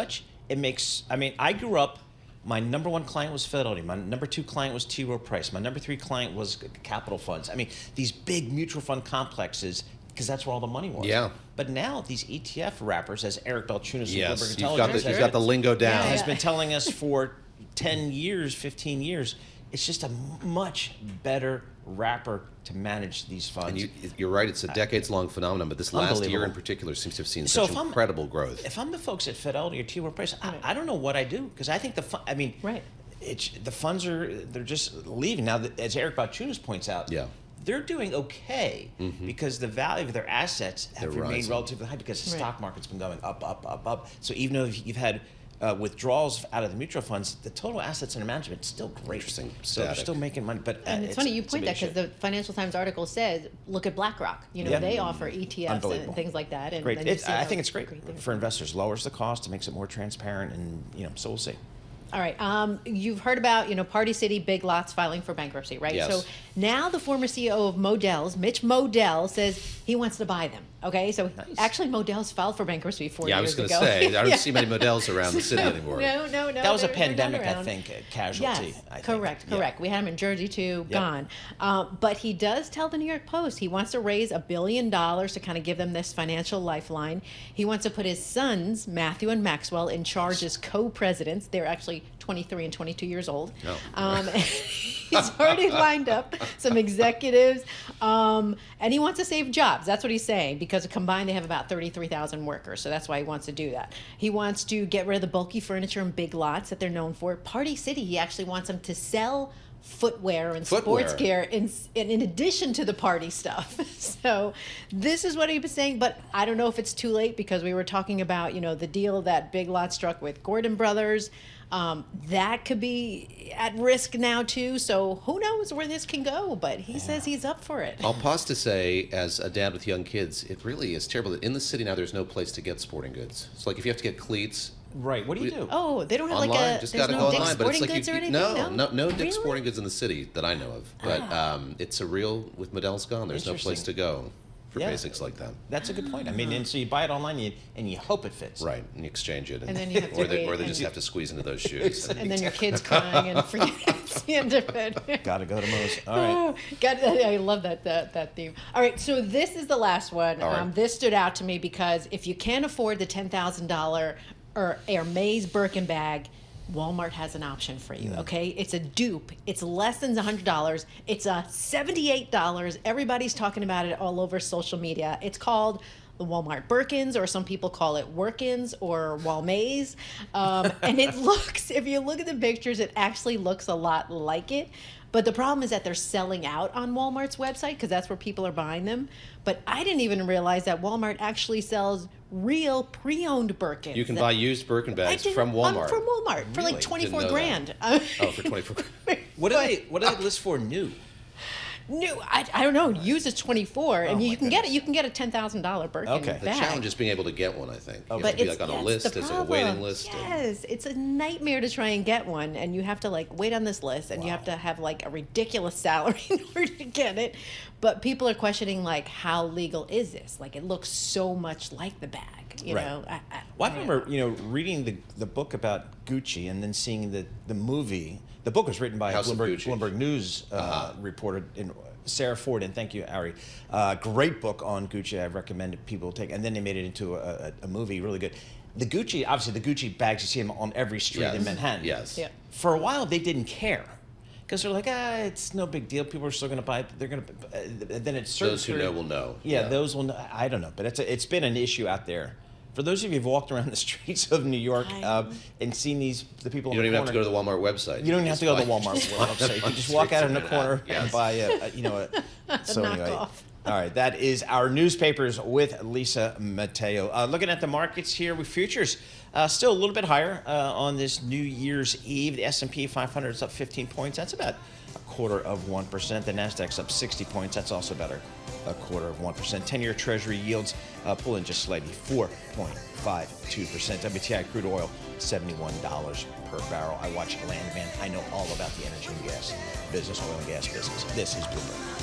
I grew up, my number one client was Fidelity. My number two client was T. Rowe Price. My number three client was Capital Funds. I mean, these big mutual fund complexes, because that's where all the money was. Yeah. But now these ETF wrappers, as Eric Balchunas Yes, from Bloomberg you've Intelligence got the lingo down. has been telling us for 10 years, 15 years, it's just a much better wrapper to manage these funds. And you're right, it's a decades-long phenomenon, but this last year in particular seems to have seen such incredible growth. If I'm the folks at Fidelity or T. Rowe Price, I don't know what I do, because I think the funds they're just leaving. Now, as Eric Balchunas points out, they're doing okay because the value of their assets have remained relatively high because the stock market's been going up, up, up, up. So even though you've had withdrawals out of the mutual funds, the total assets under management is still great. Interesting. So they're still making money. But and it's funny you point that because the Financial Times article says, look at BlackRock. You know, they offer ETFs and things like that. And great. I think it's great for investors. Lowers the cost, it makes it more transparent, and so we'll see. All right. You've heard about, Party City, Big Lots filing for bankruptcy, right? Yes. So now the former CEO of Modell's, Mitch Modell, says he wants to buy them. Okay. So actually, Modell's filed for bankruptcy 4 years ago. I was going to say, I don't see many Modells around the city anymore. No. That was a pandemic, I think, casualty. Yes, correct. We had him in Jersey too, gone. But he does tell the New York Post he wants to raise $1 billion to kind of give them this financial lifeline. He wants to put his sons, Matthew and Maxwell, in charge as co-presidents. They're actually 23 and 22 years old. He's already lined up some executives, and he wants to save jobs. That's what he's saying, because combined they have about 33,000 workers. So that's why he wants to do that. He wants to get rid of the bulky furniture and Big Lots that they're known for. Party City, he actually wants them to sell footwear and sports gear in addition to the party stuff. So this is what he was saying, but I don't know if it's too late, because we were talking about, the deal that Big Lots struck with Gordon Brothers. That could be at risk now too. So who knows where this can go, but he says he's up for it. I'll pause to say, as a dad with young kids, it really is terrible that in the city now there's no place to get sporting goods. So like if you have to get cleats. Right, what do you do? Oh, they don't have online, just gotta go Dick's online, but it's like Goods or anything? No Dick's Sporting Goods in the city that I know of. But it's a real, with Modell's gone, there's no place to go for basics like that. That's a good point. I mean, and so you buy it online and you hope it fits. Right, and you exchange it. And then you have to or they just have to squeeze into those shoes. And then your kid's crying and forget it's the end of it. Gotta go to Moe's. All right. I love that theme. All right, so this is the last one. This stood out to me because if you can't afford the $10,000 or Hermes Birkin bag, Walmart has an option for you, okay? It's a dupe. It's less than $100. It's $78. Everybody's talking about it all over social media. It's called the Walmart Birkins, or some people call it Workins or Walmays. And it looks, if you look at the pictures, it actually looks a lot like it. But the problem is that they're selling out on Walmart's website because that's where people are buying them. But I didn't even realize that Walmart actually sells real pre-owned Birkins. You can buy used Birkin bags from Walmart. From Walmart for like 24 grand. For 24 grand. What do they list for new? New, I don't know. Used is 24, and you can get it. You can get a $10,000 Birkin bag. The challenge is being able to get one, I think. You But have to be it's like on a list. There's like a waiting list. Yes, it's a nightmare to try and get one, and you have to like wait on this list, and you have to have like a ridiculous salary in order to get it. But people are questioning like, how legal is this? Like, it looks so much like the bag, you know. I remember reading the book about Gucci and then seeing the movie. The book was written by a Bloomberg News reporter, Sarah Ford, and thank you, Ari. Great book on Gucci. I recommend people take. And then they made it into a movie, really good. The Gucci, obviously, the Gucci bags, you see them on every street in Manhattan. Yes. Yeah. For a while, they didn't care. Because they're like, it's no big deal. People are still going to buy it. They're going to. Then it's those who know will know. Yeah, those will know. I don't know, but it's been an issue out there. For those of you who've walked around the streets of New York and seen the people, you don't even have to go to the Walmart website. You don't even have to go to the Walmart website. You can just walk out in the corner and buy so anyway. All right, that is our newspapers with Lisa Mateo. Looking at the markets here with futures, Still a little bit higher on this New Year's Eve. The S&P 500 is up 15 points. That's about 0.25%. The Nasdaq's up 60 points. That's also about 0.25%. 10-year Treasury yields pulling just slightly, 4.52%. WTI crude oil, $71 per barrel. I watch Landman. I know all about the energy and gas business, oil and gas business. This is Bloomberg.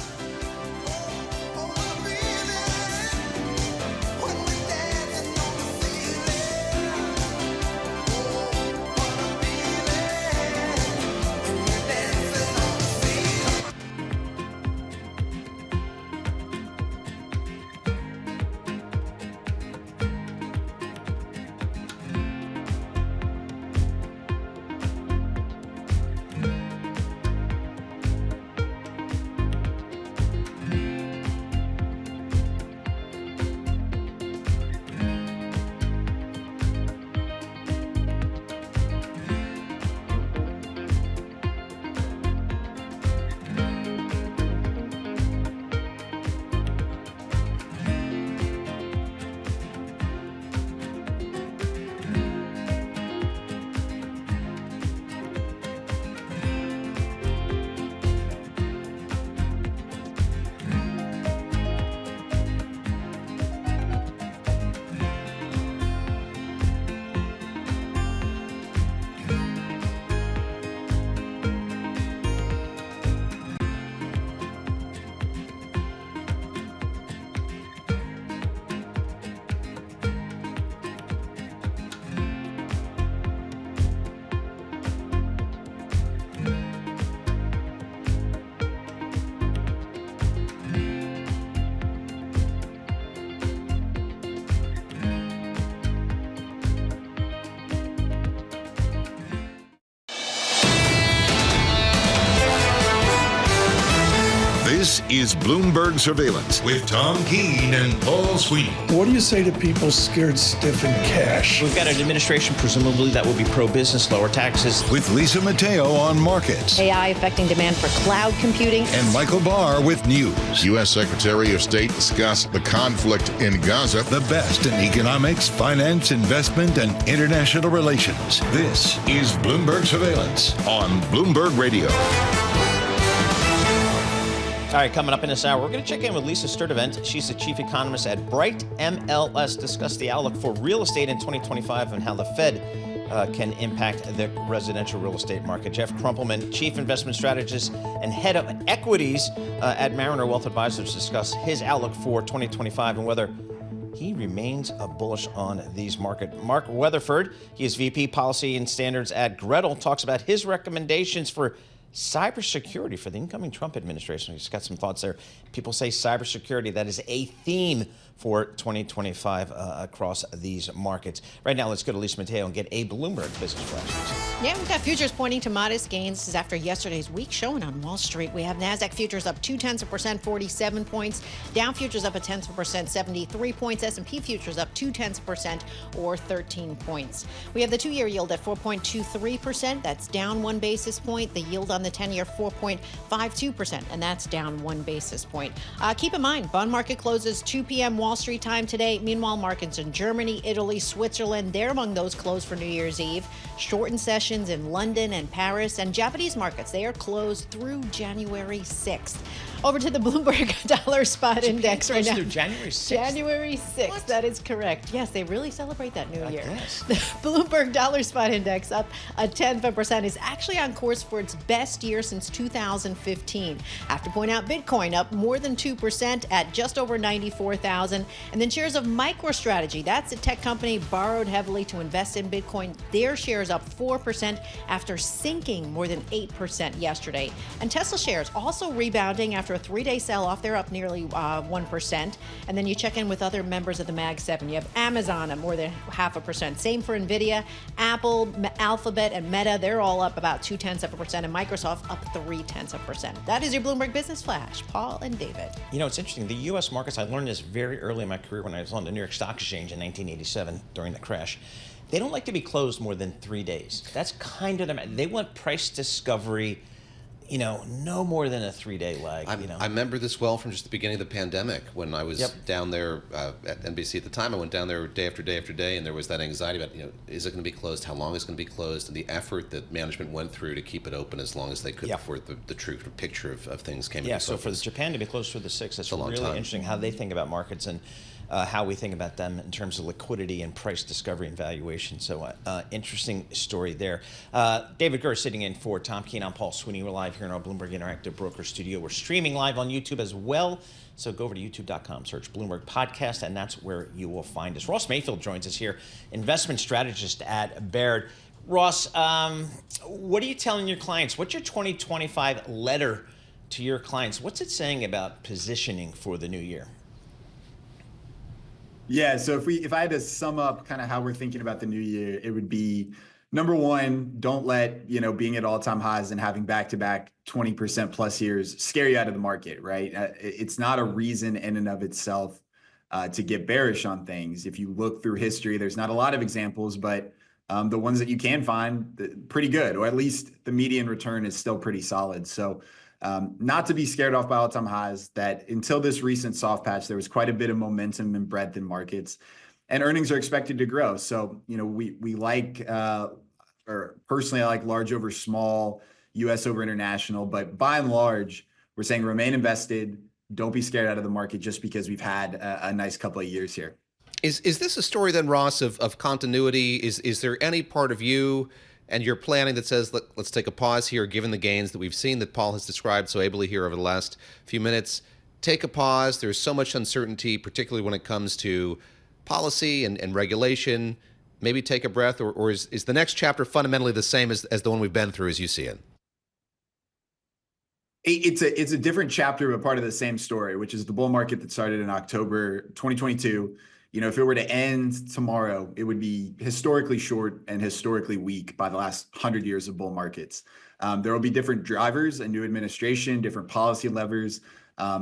This is Bloomberg Surveillance with Tom Keene and Paul Sweeney. What do you say to people scared stiff in cash? We've got an administration, presumably, that will be pro-business, lower taxes. With Lisa Mateo on markets. AI affecting demand for cloud computing. And Michael Barr with news. U.S. Secretary of State discussed the conflict in Gaza. The best in economics, finance, investment, and international relations. This is Bloomberg Surveillance on Bloomberg Radio. All right, coming up in this hour, we're going to check in with Lisa Sturdivant. She's the chief economist at Bright MLS. Discuss the outlook for real estate in 2025 and how the Fed can impact the residential real estate market. Jeff Crumpelman, chief investment strategist and head of equities at Mariner Wealth Advisors, discuss his outlook for 2025 and whether he remains bullish on these markets. Mark Weatherford, he is VP Policy and Standards at Gretel, talks about his recommendations for cybersecurity for the incoming Trump administration. He's got some thoughts there. People say cybersecurity, that is a theme for 2025 across these markets. Right now, let's go to Lisa Mateo and get a Bloomberg business flash. Yeah, we've got futures pointing to modest gains. This is after yesterday's weak showing on Wall Street. We have NASDAQ futures up 0.2%, 47 points. Dow futures up 0.1%, 73 points. S&P futures up 0.2%, or 13 points. We have the 2-year yield at 4.23%. That's down 1 basis point. The yield on the 10-year 4.52%, and that's down 1 basis point. Keep in mind, bond market closes 2 p.m. Wall Street time today. Meanwhile, markets in Germany, Italy, Switzerland, they're among those closed for New Year's Eve. Shortened sessions in London and Paris, and Japanese markets, they are closed through January 6th. Over to the Bloomberg Dollar Spot Index right now. Through January 6th? January 6th, what? That is correct. Yes, they really celebrate that New Year. Guess. The Bloomberg Dollar Spot Index, up 0.1%, is actually on course for its best year since 2015. I have to point out Bitcoin up more than 2% at just over 94,000. And then shares of MicroStrategy, that's a tech company borrowed heavily to invest in Bitcoin. Their shares up 4% after sinking more than 8% yesterday. And Tesla shares also rebounding after a 3-day sell-off. They're up nearly 1%. And then you check in with other members of the Mag 7. You have Amazon at more than 0.5%. Same for NVIDIA, Apple, Alphabet, and Meta. They're all up about 0.2%, and Microsoft up 0.3%. That is your Bloomberg Business Flash. Paul and David. You know, it's interesting. The U.S. markets, I learned this very early in my career when I was on the New York Stock Exchange in 1987 during the crash. They don't like to be closed more than 3 days. That's kind of them. They want price discovery, no more than a 3-day lag. I remember this well from just the beginning of the pandemic when I was down there at NBC at the time. I went down there day after day after day, and there was that anxiety about, is it going to be closed? How long is it going to be closed? And the effort that management went through to keep it open as long as they could before the true picture of things came into focus. So for Japan to be closed for the 6th, that's really interesting how they think about markets and how we think about them in terms of liquidity and price discovery and valuation. So interesting story there. David Gura sitting in for Tom Keene. I'm Paul Sweeney. We're live here in our Bloomberg Interactive Broker Studio. We're streaming live on YouTube as well. So go over to youtube.com, search Bloomberg Podcast, and that's where you will find us. Ross Mayfield joins us here, investment strategist at Baird. Ross, what are you telling your clients? What's your 2025 letter to your clients? What's it saying about positioning for the new year? Yeah, so if I had to sum up kind of how we're thinking about the new year, it would be number one, don't let, being at all-time highs and having back-to-back 20% plus years scare you out of the market, right? It's not a reason in and of itself to get bearish on things. If you look through history, there's not a lot of examples, but the ones that you can find, pretty good, or at least the median return is still pretty solid. So not to be scared off by all-time highs, that until this recent soft patch, there was quite a bit of momentum and breadth in markets, and earnings are expected to grow. So, we like, or personally, I like large over small, U.S. over international, but by and large, we're saying remain invested. Don't be scared out of the market just because we've had a nice couple of years here. Is this a story then, Ross, of continuity? Is there any part of you and your planning that says, let's take a pause here, given the gains that we've seen that Paul has described so ably here over the last few minutes? Take a pause. There's so much uncertainty, particularly when it comes to policy and regulation. Maybe take a breath, or is the next chapter fundamentally the same as the one we've been through as you see it? It's a different chapter, but part of the same story, which is the bull market that started in October 2022. If it were to end tomorrow, it would be historically short and historically weak by the last 100 years of bull markets. There will be different drivers, a new administration, different policy levers.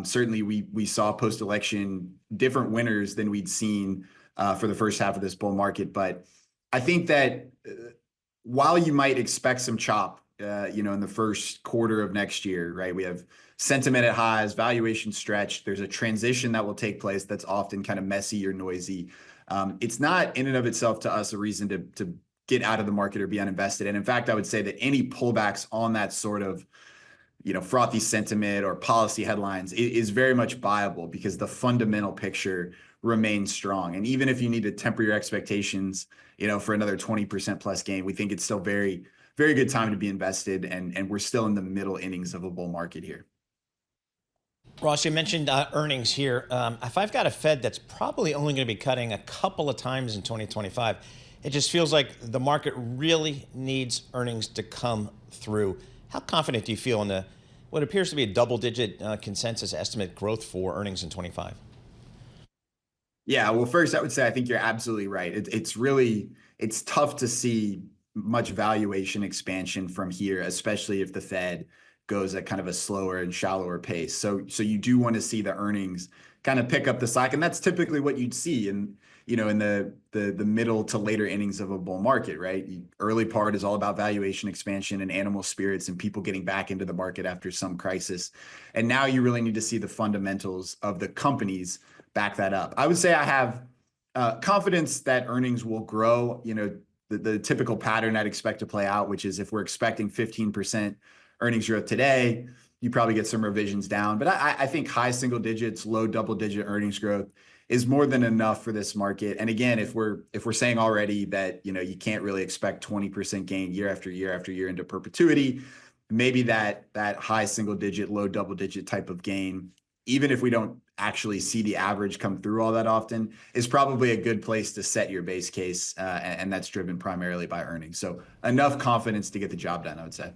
Certainly, we saw post-election different winners than we'd seen for the first half of this bull market. But I think that while you might expect some chop, in the first quarter of next year, right? We have sentiment at highs, valuation stretched. There's a transition that will take place that's often kind of messy or noisy. It's not in and of itself to us a reason to get out of the market or be uninvested. And in fact, I would say that any pullbacks on that sort of, frothy sentiment or policy headlines is very much viable because the fundamental picture remains strong. And even if you need to temper your expectations, for another 20% plus gain, we think it's still very, very good time to be invested. And we're still in the middle innings of a bull market here. Ross, you mentioned earnings here. If I've got a Fed that's probably only going to be cutting a couple of times in 2025, it just feels like the market really needs earnings to come through. How confident do you feel in what appears to be a double-digit consensus estimate growth for earnings in 25? Yeah, well, first, I would say I think you're absolutely right. It's tough to see much valuation expansion from here, especially if the Fed goes at kind of a slower and shallower pace. So you do want to see the earnings kind of pick up the slack, and that's typically what you'd see in the middle to later innings of a bull market, right? The early part is all about valuation expansion and animal spirits and people getting back into the market after some crisis. And now you really need to see the fundamentals of the companies back that up. I would say I have confidence that earnings will grow. The typical pattern I'd expect to play out, which is if we're expecting 15% earnings growth today, you probably get some revisions down. But I think high single digits, low double digit earnings growth is more than enough for this market. And again, if we're saying already that you can't really expect 20% gain year after year after year into perpetuity, maybe that high single digit, low double digit type of gain, even if we don't actually see the average come through all that often, is probably a good place to set your base case, and that's driven primarily by earnings. So enough confidence to get the job done, I would say.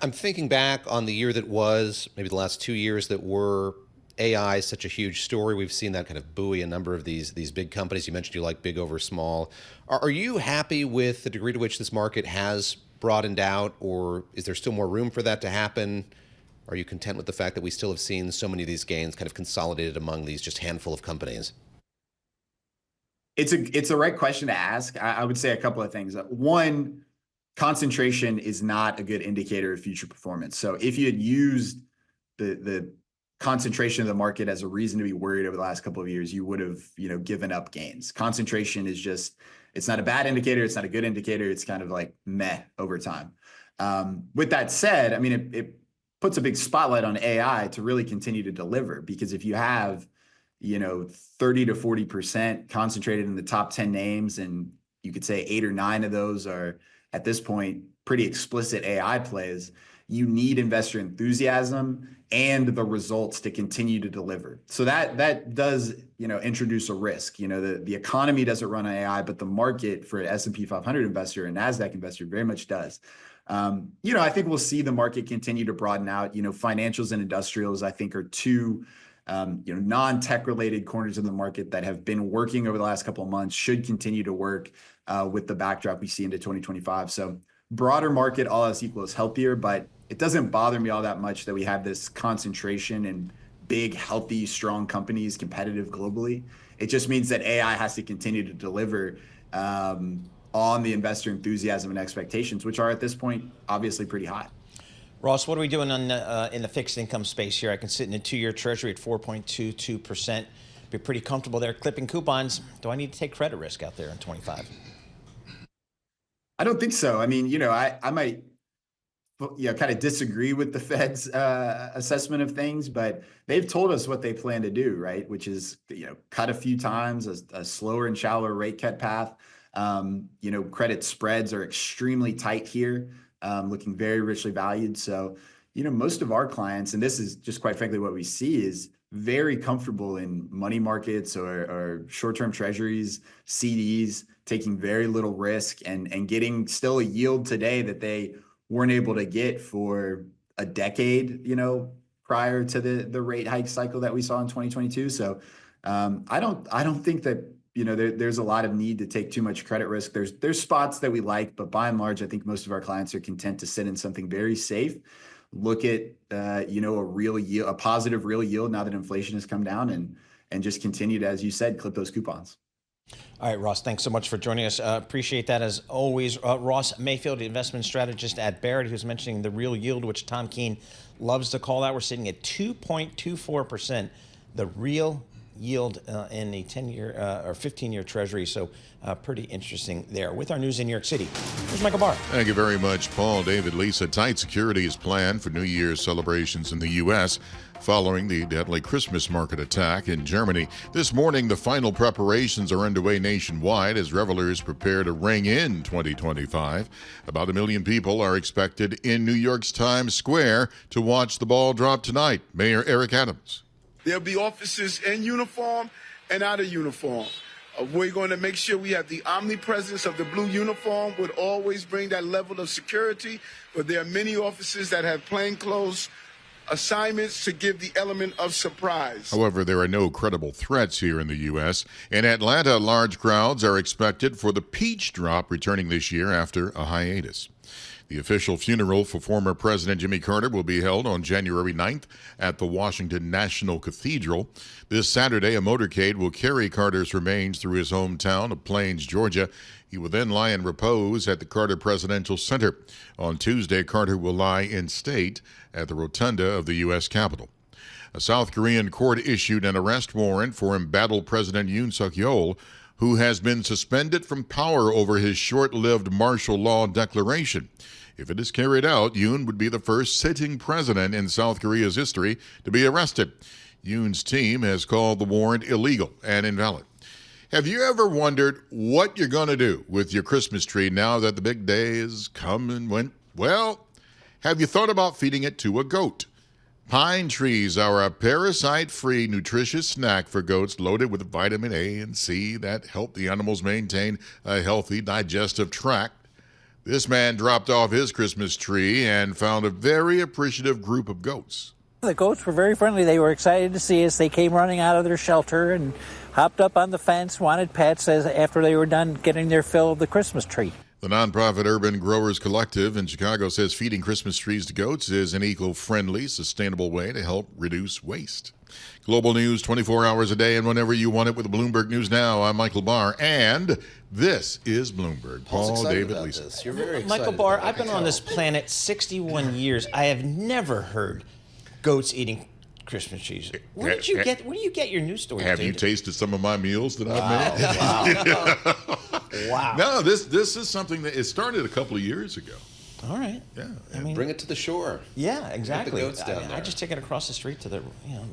I'm thinking back on the year that was, maybe the last 2 years that were. AI is such a huge story. We've seen that kind of buoy a number of these big companies. You mentioned you like big over small. Are you happy with the degree to which this market has broadened out, or is there still more room for that to happen? Are you content with the fact that we still have seen so many of these gains kind of consolidated among these just handful of companies? It's a right question to ask. I would say a couple of things. One, concentration is not a good indicator of future performance. So if you had used the concentration of the market as a reason to be worried over the last couple of years, you would have, given up gains. Concentration is just, it's not a bad indicator. It's not a good indicator. It's kind of like meh over time. With that said, I mean, it puts a big spotlight on AI to really continue to deliver, because if you have, 30 to 40% concentrated in the top 10 names, and you could say 8 or 9 of those are at this point pretty explicit AI plays, you need investor enthusiasm and the results to continue to deliver. So that does, introduce a risk. The economy doesn't run on AI, but the market for an S&P 500 investor and NASDAQ investor very much does. I think we'll see the market continue to broaden out. Financials and industrials, I think, are two non-tech related corners of the market that have been working over the last couple of months, should continue to work with the backdrop we see into 2025. So broader market, all else equal, is healthier, but it doesn't bother me all that much that we have this concentration in big, healthy, strong companies, competitive globally. It just means that AI has to continue to deliver on the investor enthusiasm and expectations, which are at this point obviously pretty high. Ross, what are we doing in the fixed income space here? I can sit in a 2-year treasury at 4.22%. Be pretty comfortable there, clipping coupons. Do I need to take credit risk out there in 25? I don't think so. I mean, I might kind of disagree with the Fed's assessment of things, but they've told us what they plan to do, right? Which is, cut a few times, a slower and shallower rate cut path. Credit spreads are extremely tight here, looking very richly valued. So, most of our clients, and this is just quite frankly what we see, is very comfortable in money markets or short-term treasuries, CDs, taking very little risk and getting still a yield today that they weren't able to get for a decade, prior to the rate hike cycle that we saw in 2022. So I don't think that, there's a lot of need to take too much credit risk. There's spots that we like, but by and large, I think most of our clients are content to sit in something very safe. Look at, a real yield, a positive real yield now that inflation has come down, and just continue to, as you said, clip those coupons. All right, Ross, thanks so much for joining us. Appreciate that as always. Ross Mayfield, investment strategist at Barrett, who's mentioning the real yield, which Tom Keene loves to call out. We're sitting at 2.24%, the real yield in the 10-year or 15-year treasury. So pretty interesting there. With our news in New York City, here's Michael Barr. Thank you very much, Paul. David, Lisa, tight security is planned for New Year's celebrations in the U.S. following the deadly Christmas market attack in Germany. This morning, the final preparations are underway nationwide as revelers prepare to ring in 2025. About 1 million people are expected in New York's Times Square to watch the ball drop tonight. Mayor Eric Adams. There'll be officers in uniform and out of uniform. We're going to make sure we have the omnipresence of the blue uniform, would always bring that level of security, but there are many officers that have plainclothes assignments to give the element of surprise. However, there are no credible threats here in the U.S. In Atlanta, large crowds are expected for the peach drop returning this year after a hiatus. The official funeral for former President Jimmy Carter will be held on January 9th at the Washington National Cathedral. This Saturday, a motorcade will carry Carter's remains through his hometown of Plains, Georgia. He will then lie in repose at the Carter Presidential Center. On Tuesday, Carter will lie in state at the rotunda of the U.S. Capitol. A South Korean court issued an arrest warrant for embattled President Yoon Suk-yeol, who has been suspended from power over his short-lived martial law declaration. If it is carried out, Yoon would be the first sitting president in South Korea's history to be arrested. Yoon's team has called the warrant illegal and invalid. Have you ever wondered what you're going to do with your Christmas tree now that the big day has come and went? Well, have you thought about feeding it to a goat? Pine trees are a parasite-free, nutritious snack for goats loaded with vitamin A and C that help the animals maintain a healthy digestive tract. This man dropped off his Christmas tree and found a very appreciative group of goats. The goats were very friendly. They were excited to see us. They came running out of their shelter and hopped up on the fence, wanted pets after they were done getting their fill of the Christmas tree. The nonprofit Urban Growers Collective in Chicago says feeding Christmas trees to goats is an eco-friendly, sustainable way to help reduce waste. Global news 24 hours a day and whenever you want it with Bloomberg News Now. I'm Michael Barr, and this is Bloomberg. Paul, David, Lisa. You're very excited. Michael Barr, I've been on this planet 61 years. I have never heard goats eating Christmas trees. Where do you get your news stories? Have you tasted some of my meals that I've made? Wow. No, this is something that it started a couple of years ago. All right. Yeah. I mean, bring it to the shore. Yeah, exactly. Get the goats down there. I just take it across the street to the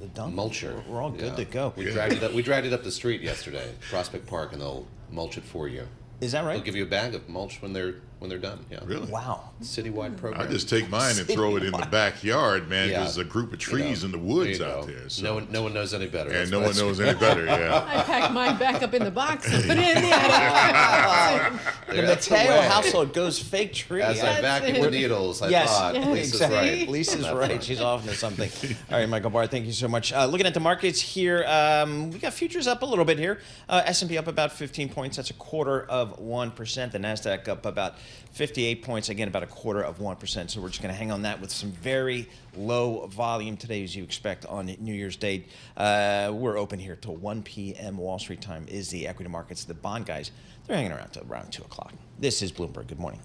the dump. Mulcher. We're all good to go. We dragged it up the street yesterday, Prospect Park, and they'll mulch it for you. Is that right? They'll give you a bag of mulch when they're done. Yeah. Really? Wow. Citywide program. I just take mine and throw it in the backyard, man, because there's a group of trees in the woods out there. So. No one knows any better. And no one knows any better, yeah. I pack mine back up in the box and put it in the attic. The Mateo household goes fake tree. As I vacuum the needles, I thought. Lisa's exactly. right. Lisa's right. She's off into something. All right, Michael Barr, thank you so much. Looking at the markets here, we got futures up a little bit here. S&P up about 15 points. That's 0.25%. The NASDAQ up about 58 points, again, about 0.25%. So we're just going to hang on that with some very low volume today, as you expect on New Year's Day. We're open here till 1 p.m. Wall Street time is the equity markets. The bond guys, they're hanging around till around 2 o'clock. This is Bloomberg. Good morning.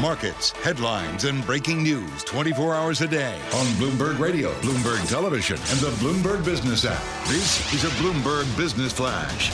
Markets, headlines, and breaking news 24 hours a day on Bloomberg Radio, Bloomberg Television, and the Bloomberg Business app. This is a Bloomberg Business Flash.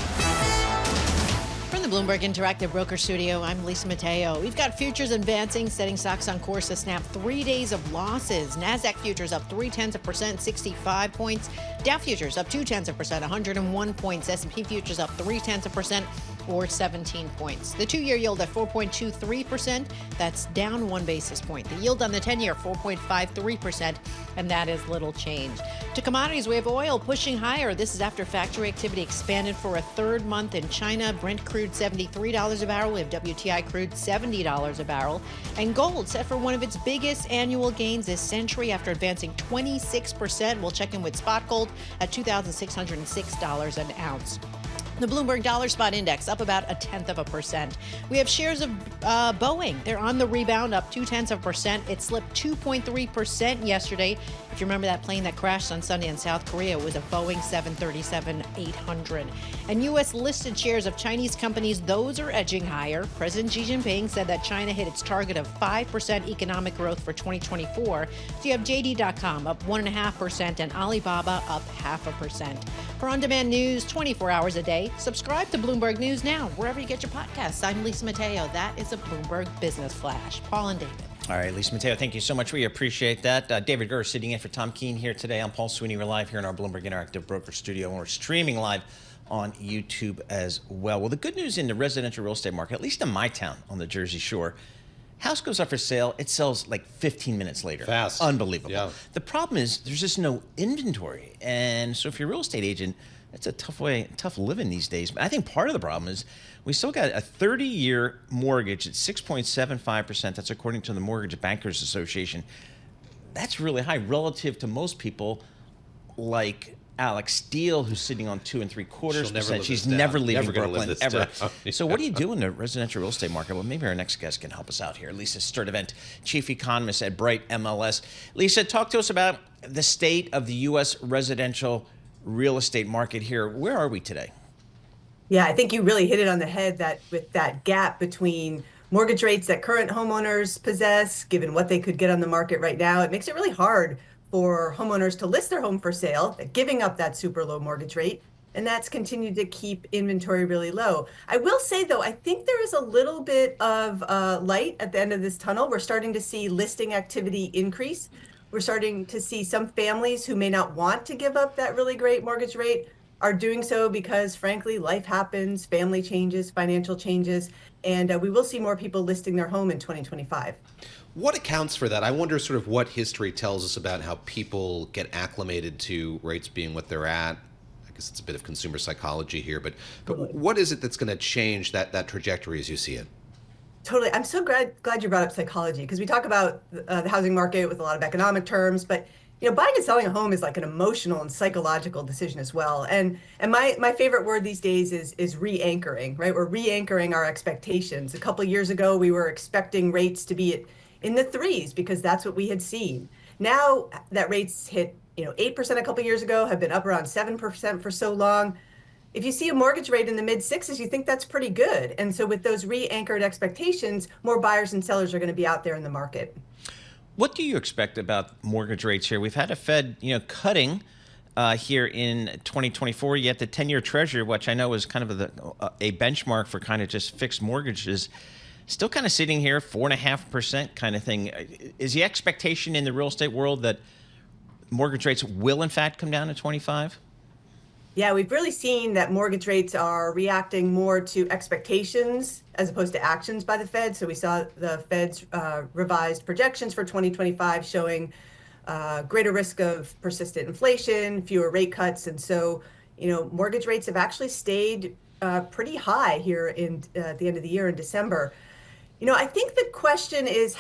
From the Bloomberg Interactive Broker Studio, I'm Lisa Mateo. We've got futures advancing, setting stocks on course to snap 3 days of losses. NASDAQ futures up 0.3%, 65 points. Dow futures up 0.2%, 101 points. S&P futures up 0.3%, or 17 points. The 2-year yield at 4.23%. That's down 1 basis point. The yield on the 10-year, 4.53%, and that is little change. To commodities, we have oil pushing higher. This is after factory activity expanded for a third month in China. Brent crude $73 a barrel. We have WTI crude $70 a barrel. And gold set for one of its biggest annual gains this century after advancing 26%. We'll check in with spot gold at $2,606 an ounce. The Bloomberg Dollar Spot Index up about 0.1%. We have shares of Boeing. They're on the rebound, up 0.2%. It slipped 2.3% yesterday. If you remember that plane that crashed on Sunday in South Korea, it was a Boeing 737-800. And U.S. listed shares of Chinese companies, those are edging higher. President Xi Jinping said that China hit its target of 5% economic growth for 2024. So you have JD.com up 1.5% and Alibaba up 0.5%. For on-demand news 24 hours a day, subscribe to Bloomberg News Now, wherever you get your podcasts. I'm Lisa Mateo. That is a Bloomberg Business Flash. Paul and David. All right, Lisa Mateo, thank you so much. We appreciate that. David Gura sitting in for Tom Keene here today. I'm Paul Sweeney. We're live here in our Bloomberg Interactive Broker Studio, and we're streaming live on YouTube as well. Well, the good news in the residential real estate market, at least in my town on the Jersey Shore, house goes up for sale, it sells like 15 minutes later. Fast. Unbelievable. Yeah. The problem is there's just no inventory. And so if you're a real estate agent, it's a tough living these days. But I think part of the problem is we still got a 30-year mortgage at 6.75%. That's according to the Mortgage Bankers Association. That's really high relative to most people like Alex Steele, who's sitting on 2.75%. She's never leaving Brooklyn, ever. So what do you do in the residential real estate market? Well, maybe our next guest can help us out here. Lisa Sturtevant, Chief Economist at Bright MLS. Lisa, talk to us about the state of the U.S. residential real estate market here. Where are we today? Yeah, I think you really hit it on the head that with that gap between mortgage rates that current homeowners possess, given what they could get on the market right now, it makes it really hard for homeowners to list their home for sale, giving up that super low mortgage rate. And that's continued to keep inventory really low. I will say, though, I think there is a little bit of light at the end of this tunnel. We're starting to see listing activity increase. We're starting to see some families who may not want to give up that really great mortgage rate are doing so because, frankly, life happens, family changes, financial changes, and we will see more people listing their home in 2025. What accounts for that? I wonder sort of what history tells us about how people get acclimated to rates being what they're at. I guess it's a bit of consumer psychology here, but what is it that's going to change that trajectory as you see it? Totally. I'm so glad you brought up psychology, because we talk about the housing market with a lot of economic terms, but buying and selling a home is like an emotional and psychological decision as well. And my favorite word these days is re-anchoring, right? We're re-anchoring our expectations. A couple of years ago, we were expecting rates to be in the threes because that's what we had seen. Now that rates hit 8% a couple of years ago, have been up around 7% for so long. If you see a mortgage rate in the mid sixes, you think that's pretty good. And so with those re-anchored expectations, more buyers and sellers are going to be out there in the market. What do you expect about mortgage rates here? We've had a Fed, cutting here in 2024, yet the 10-year Treasury, which I know is kind of a benchmark for kind of just fixed mortgages, still kind of sitting here 4.5% kind of thing. Is the expectation in the real estate world that mortgage rates will in fact come down to 25? Yeah, we've really seen that mortgage rates are reacting more to expectations as opposed to actions by the Fed. So we saw the Fed's revised projections for 2025 showing greater risk of persistent inflation, fewer rate cuts. And so, mortgage rates have actually stayed pretty high here at the end of the year in December. I think the question is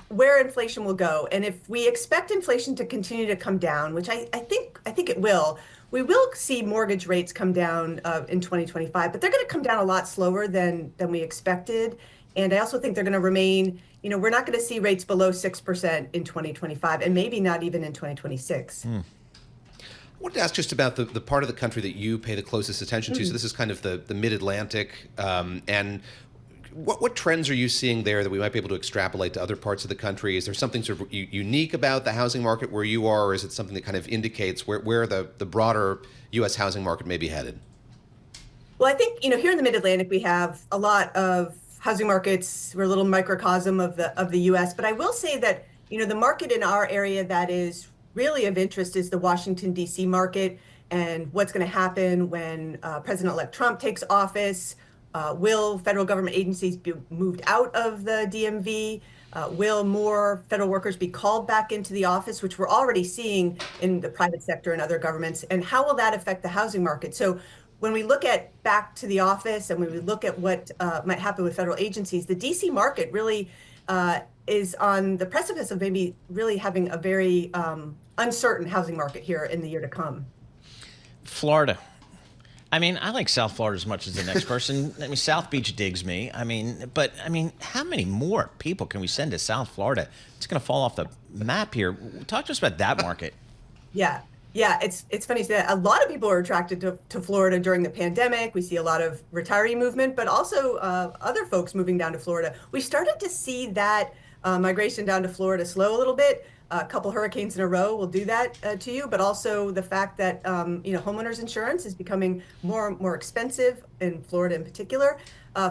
where inflation will go. And if we expect inflation to continue to come down, which I think it will, we will see mortgage rates come down in 2025, but they're going to come down a lot slower than we expected. And I also think they're going to remain, we're not going to see rates below 6% in 2025 and maybe not even in 2026. I wanted to ask just about the part of the country that you pay the closest attention to. So this is kind of the mid-Atlantic, and what trends are you seeing there that we might be able to extrapolate to other parts of the country? Is there something sort of unique about the housing market where you are, or is it something that kind of indicates where the broader U.S. housing market may be headed? Well, I think, here in the Mid-Atlantic, we have a lot of housing markets. We're a little microcosm of the U.S., but I will say that, the market in our area that is really of interest is the Washington, D.C. market, and what's going to happen when President-elect Trump takes office. Will federal government agencies be moved out of the DMV? Will more federal workers be called back into the office, which we're already seeing in the private sector and other governments? And how will that affect the housing market? So when we look at back to the office and when we look at what might happen with federal agencies, the DC market really is on the precipice of maybe really having a very uncertain housing market here in the year to come. Florida. I like South Florida as much as the next person. South Beach digs me. But how many more people can we send to South Florida? It's going to fall off the map here. Talk to us about that market. Yeah, it's funny to say that. A lot of people are attracted to Florida during the pandemic. We see a lot of retiree movement, but also other folks moving down to Florida. We started to see that migration down to Florida slow a little bit. A couple hurricanes in a row will do that to you, but also the fact that homeowners insurance is becoming more expensive in Florida in particular.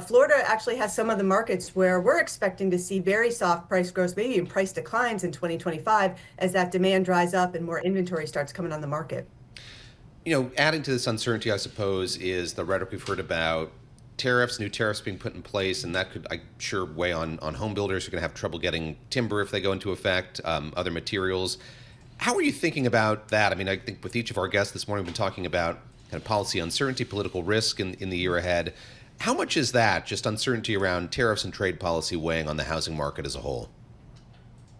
Florida actually has some of the markets where we're expecting to see very soft price growth, maybe even price declines in 2025 as that demand dries up and more inventory starts coming on the market. Adding to this uncertainty, I suppose, is the rhetoric we've heard about new tariffs being put in place, and that could, I'm sure, weigh on home builders who are going to have trouble getting timber if they go into effect, other materials. How are you thinking about that? I think with each of our guests this morning, we've been talking about kind of policy uncertainty, political risk in the year ahead. How much is that, just uncertainty around tariffs and trade policy, weighing on the housing market as a whole?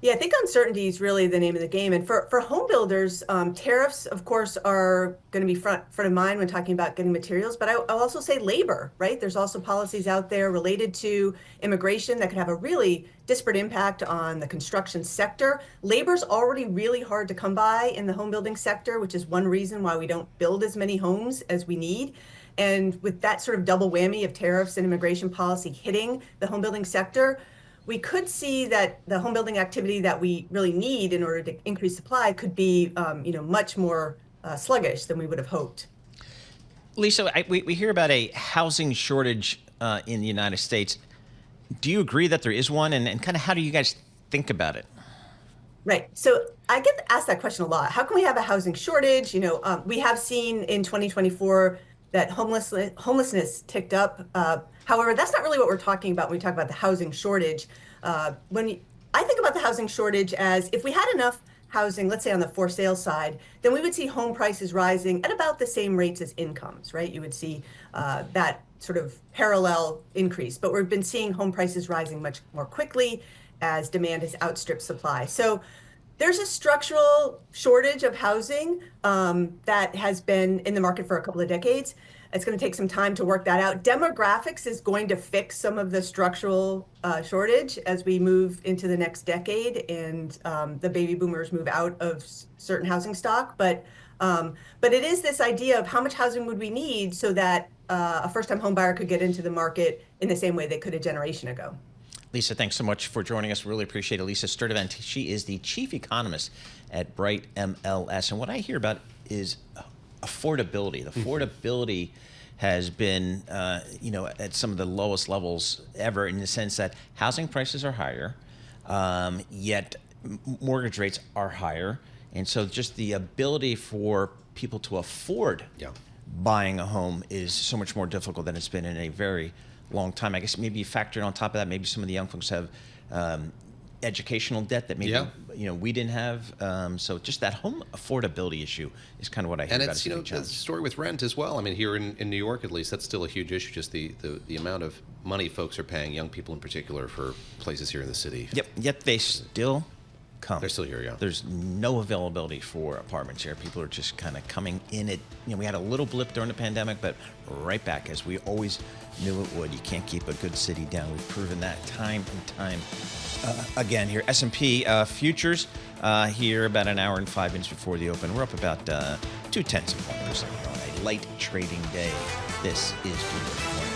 Yeah, I think uncertainty is really the name of the game. And for home builders, tariffs, of course, are going to be front of mind when talking about getting materials. But I'll also say labor, right? There's also policies out there related to immigration that could have a really disparate impact on the construction sector. Labor's already really hard to come by in the home building sector, which is one reason why we don't build as many homes as we need. And with that sort of double whammy of tariffs and immigration policy hitting the home building sector, we could see that the home building activity that we really need in order to increase supply could be, much more sluggish than we would have hoped. Lisa, we hear about a housing shortage in the United States. Do you agree that there is one, and kind of how do you guys think about it? Right. So I get asked that question a lot. How can we have a housing shortage? We have seen in 2024 that homelessness ticked up. However, that's not really what we're talking about when we talk about the housing shortage. I think about the housing shortage as if we had enough housing, let's say on the for sale side, then we would see home prices rising at about the same rates as incomes, right? You would see that sort of parallel increase. But we've been seeing home prices rising much more quickly as demand has outstripped supply. So there's a structural shortage of housing that has been in the market for a couple of decades. It's going to take some time to work that out. Demographics is going to fix some of the structural shortage as we move into the next decade and the baby boomers move out of certain housing stock. But it is this idea of how much housing would we need so that a first-time home buyer could get into the market in the same way they could a generation ago. Lisa, thanks so much for joining us. Really appreciate it. Lisa Sturdivant, she is the chief economist at Bright MLS. And what I hear about is affordability. The affordability has been, at some of the lowest levels ever, in the sense that housing prices are higher, yet mortgage rates are higher. And so just the ability for people to afford buying a home is so much more difficult than it's been in a very long time. I guess maybe you factor in on top of that, maybe some of the young folks have educational debt that maybe we didn't have. So just that home affordability issue is kind of what I hear and about. And it's the story with rent as well. I mean, here in New York, at least, that's still a huge issue. Just the amount of money folks are paying, young people in particular, for places here in the city. Yep. Yet they still come. They're still here. Yeah. There's no availability for apartments here. People are just kind of coming in it. We had a little blip during the pandemic, but right back as we always knew it would. You can't keep a good city down. We've proven that time and time again here. S&P futures here about an hour and 5 minutes before the open. We're up about 0.2% on a light trading day. This is Bloomberg Morning.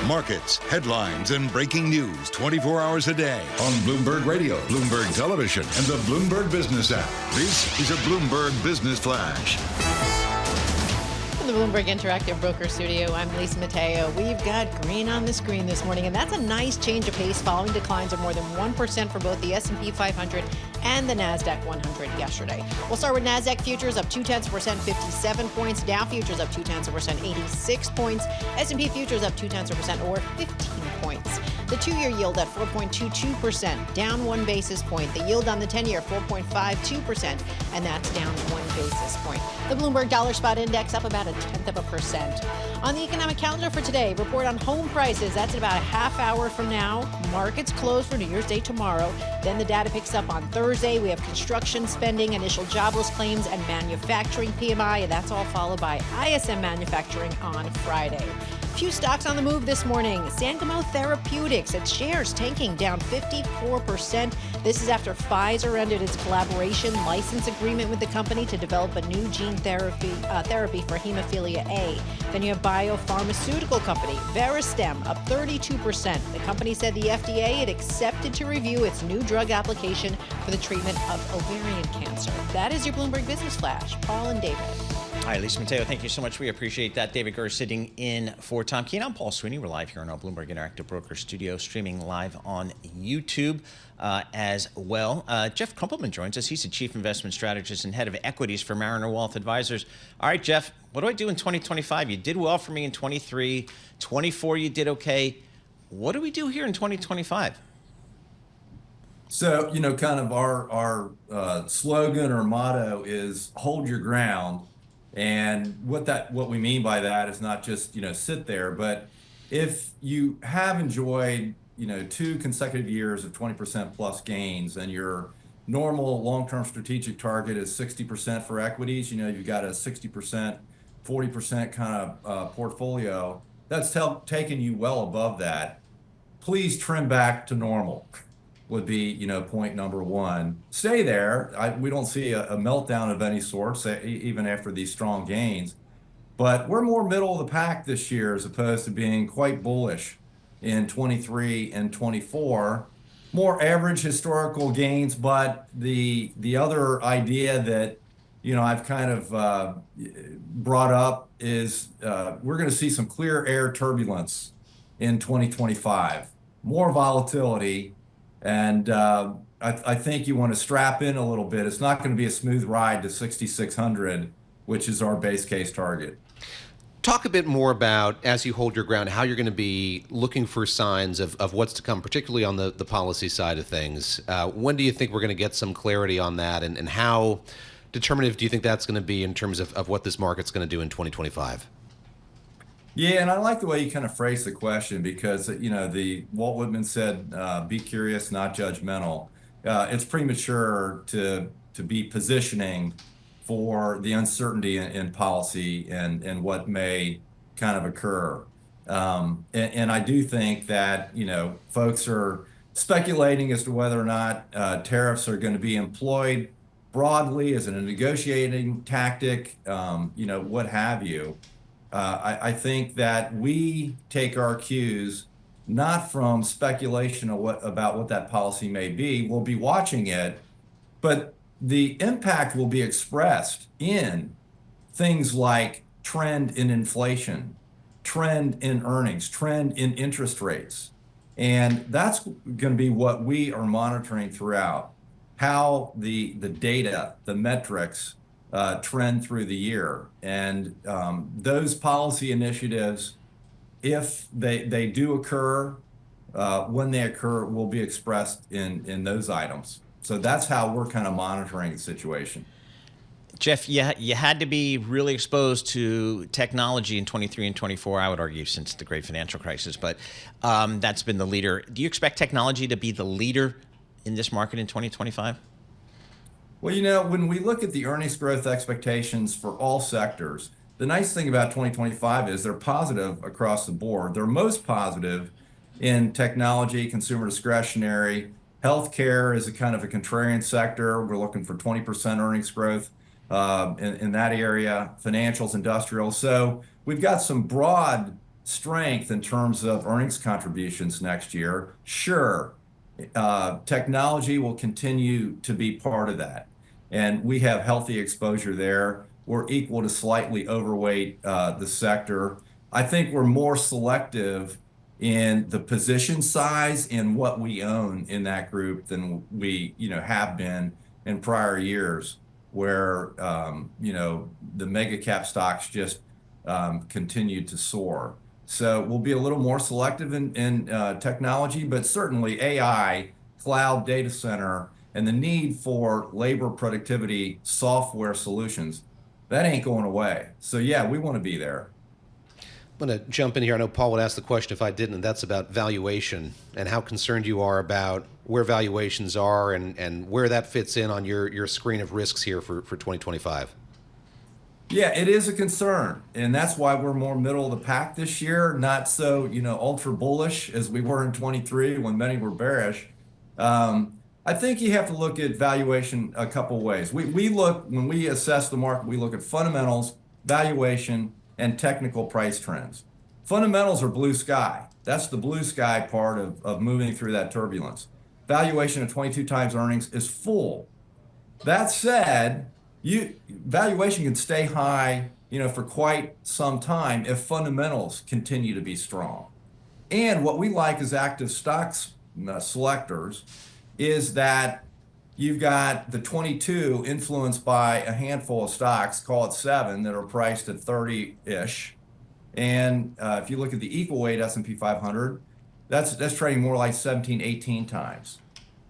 Markets, headlines, and breaking news 24 hours a day on Bloomberg Radio, Bloomberg Television, and the Bloomberg Business app. This is a Bloomberg Business Flash. From the Bloomberg Interactive Broker Studio, I'm Lisa Mateo. We've got green on the screen this morning, and that's a nice change of pace following declines of more than 1% for both the S&P 500 and the NASDAQ 100 yesterday. We'll start with NASDAQ futures up 0.2%, 57 points. Dow futures up 0.2%, 86 points. S&P futures up 0.2% or 15 points. The 2-year yield at 4.22%, down 1 basis point. The yield on the 10-year, 4.52%, and that's down 1 basis point. The Bloomberg Dollar Spot Index up about 0.1%. On the economic calendar for today, report on home prices. That's at about a half hour from now. Markets close for New Year's Day tomorrow. Then the data picks up on Thursday. We have construction spending, initial jobless claims, and manufacturing PMI, and that's all followed by ISM manufacturing on Friday. few stocks on the move this morning. Sangamo Therapeutics, its shares tanking down 54%. This is after Pfizer ended its collaboration license agreement with the company to develop a new gene therapy for hemophilia A. Then you have biopharmaceutical company Veristem up 32%. The company said the FDA had accepted to review its new drug application for the treatment of ovarian cancer. That is your Bloomberg Business Flash. Paul and David. Hi, Lisa Mateo. Thank you so much. We appreciate that. David Gura sitting in for Tom Keene. I'm Paul Sweeney. We're live here in our Bloomberg Interactive Broker Studio, streaming live on YouTube as well. Jeff Krumpelman joins us. He's the Chief Investment Strategist and Head of Equities for Mariner Wealth Advisors. All right, Jeff, what do I do in 2025? You did well for me in 23. 24, you did okay. What do we do here in 2025? So, kind of our slogan or motto is hold your ground. And what we mean by that is not just, sit there, but if you have enjoyed, 2 consecutive years of 20% plus gains and your normal long-term strategic target is 60% for equities, you've got a 60%, 40% kind of portfolio, that's taken you well above that. Please trim back to normal would be, point number one. Stay there. We don't see a meltdown of any sort, even after these strong gains. But we're more middle of the pack this year as opposed to being quite bullish in 23 and 24. More average historical gains, but the other idea that, I've kind of brought up is we're going to see some clear air turbulence in 2025. More volatility. And I think you want to strap in a little bit. It's not going to be a smooth ride to 6,600, which is our base case target. Talk a bit more about, as you hold your ground, how you're going to be looking for signs of what's to come, particularly on the policy side of things. When do you think we're going to get some clarity on that, and how determinative do you think that's going to be in terms of what this market's going to do in 2025? Yeah, and I like the way you kind of phrase the question because, the Walt Whitman said, be curious, not judgmental. It's premature to be positioning for the uncertainty in policy and what may kind of occur. And I do think that, folks are speculating as to whether or not tariffs are going to be employed broadly as a negotiating tactic, what have you. I think that we take our cues not from speculation about what that policy may be. We'll be watching it, but the impact will be expressed in things like trend in inflation, trend in earnings, trend in interest rates. And that's going to be what we are monitoring throughout, how the data, the metrics, trend through the year. And those policy initiatives, if they do occur, when they occur, will be expressed in those items. So that's how we're kind of monitoring the situation. Jeff, you had to be really exposed to technology in 23 and 24, I would argue, since the great financial crisis. But that's been the leader. Do you expect technology to be the leader in this market in 2025? Well, when we look at the earnings growth expectations for all sectors, the nice thing about 2025 is they're positive across the board. They're most positive in technology, consumer discretionary. Healthcare is a kind of a contrarian sector. We're looking for 20% earnings growth in that area, financials, industrial. So we've got some broad strength in terms of earnings contributions next year. Sure, technology will continue to be part of that. And we have healthy exposure there. We're equal to slightly overweight the sector. I think we're more selective in the position size and what we own in that group than we have been in prior years, where the mega cap stocks just continued to soar. So we'll be a little more selective in technology, but certainly AI, cloud data center, and the need for labor productivity software solutions, that ain't going away. So yeah, we want to be there. I'm going to jump in here. I know Paul would ask the question if I didn't, and that's about valuation and how concerned you are about where valuations are and where that fits in on your screen of risks here for 2025. Yeah, it is a concern, and that's why we're more middle of the pack this year, not so, ultra bullish as we were in 23 when many were bearish. I think you have to look at valuation a couple ways. We look, when we assess the market, we look at fundamentals, valuation, and technical price trends. Fundamentals are blue sky. That's the blue sky part of moving through that turbulence. Valuation at 22 times earnings is full. That said, valuation can stay high, for quite some time if fundamentals continue to be strong. And what we like as active stocks selectors is that you've got the 22 influenced by a handful of stocks, call it 7, that are priced at 30-ish. And if you look at the equal weight S&P 500, that's trading more like 17, 18 times.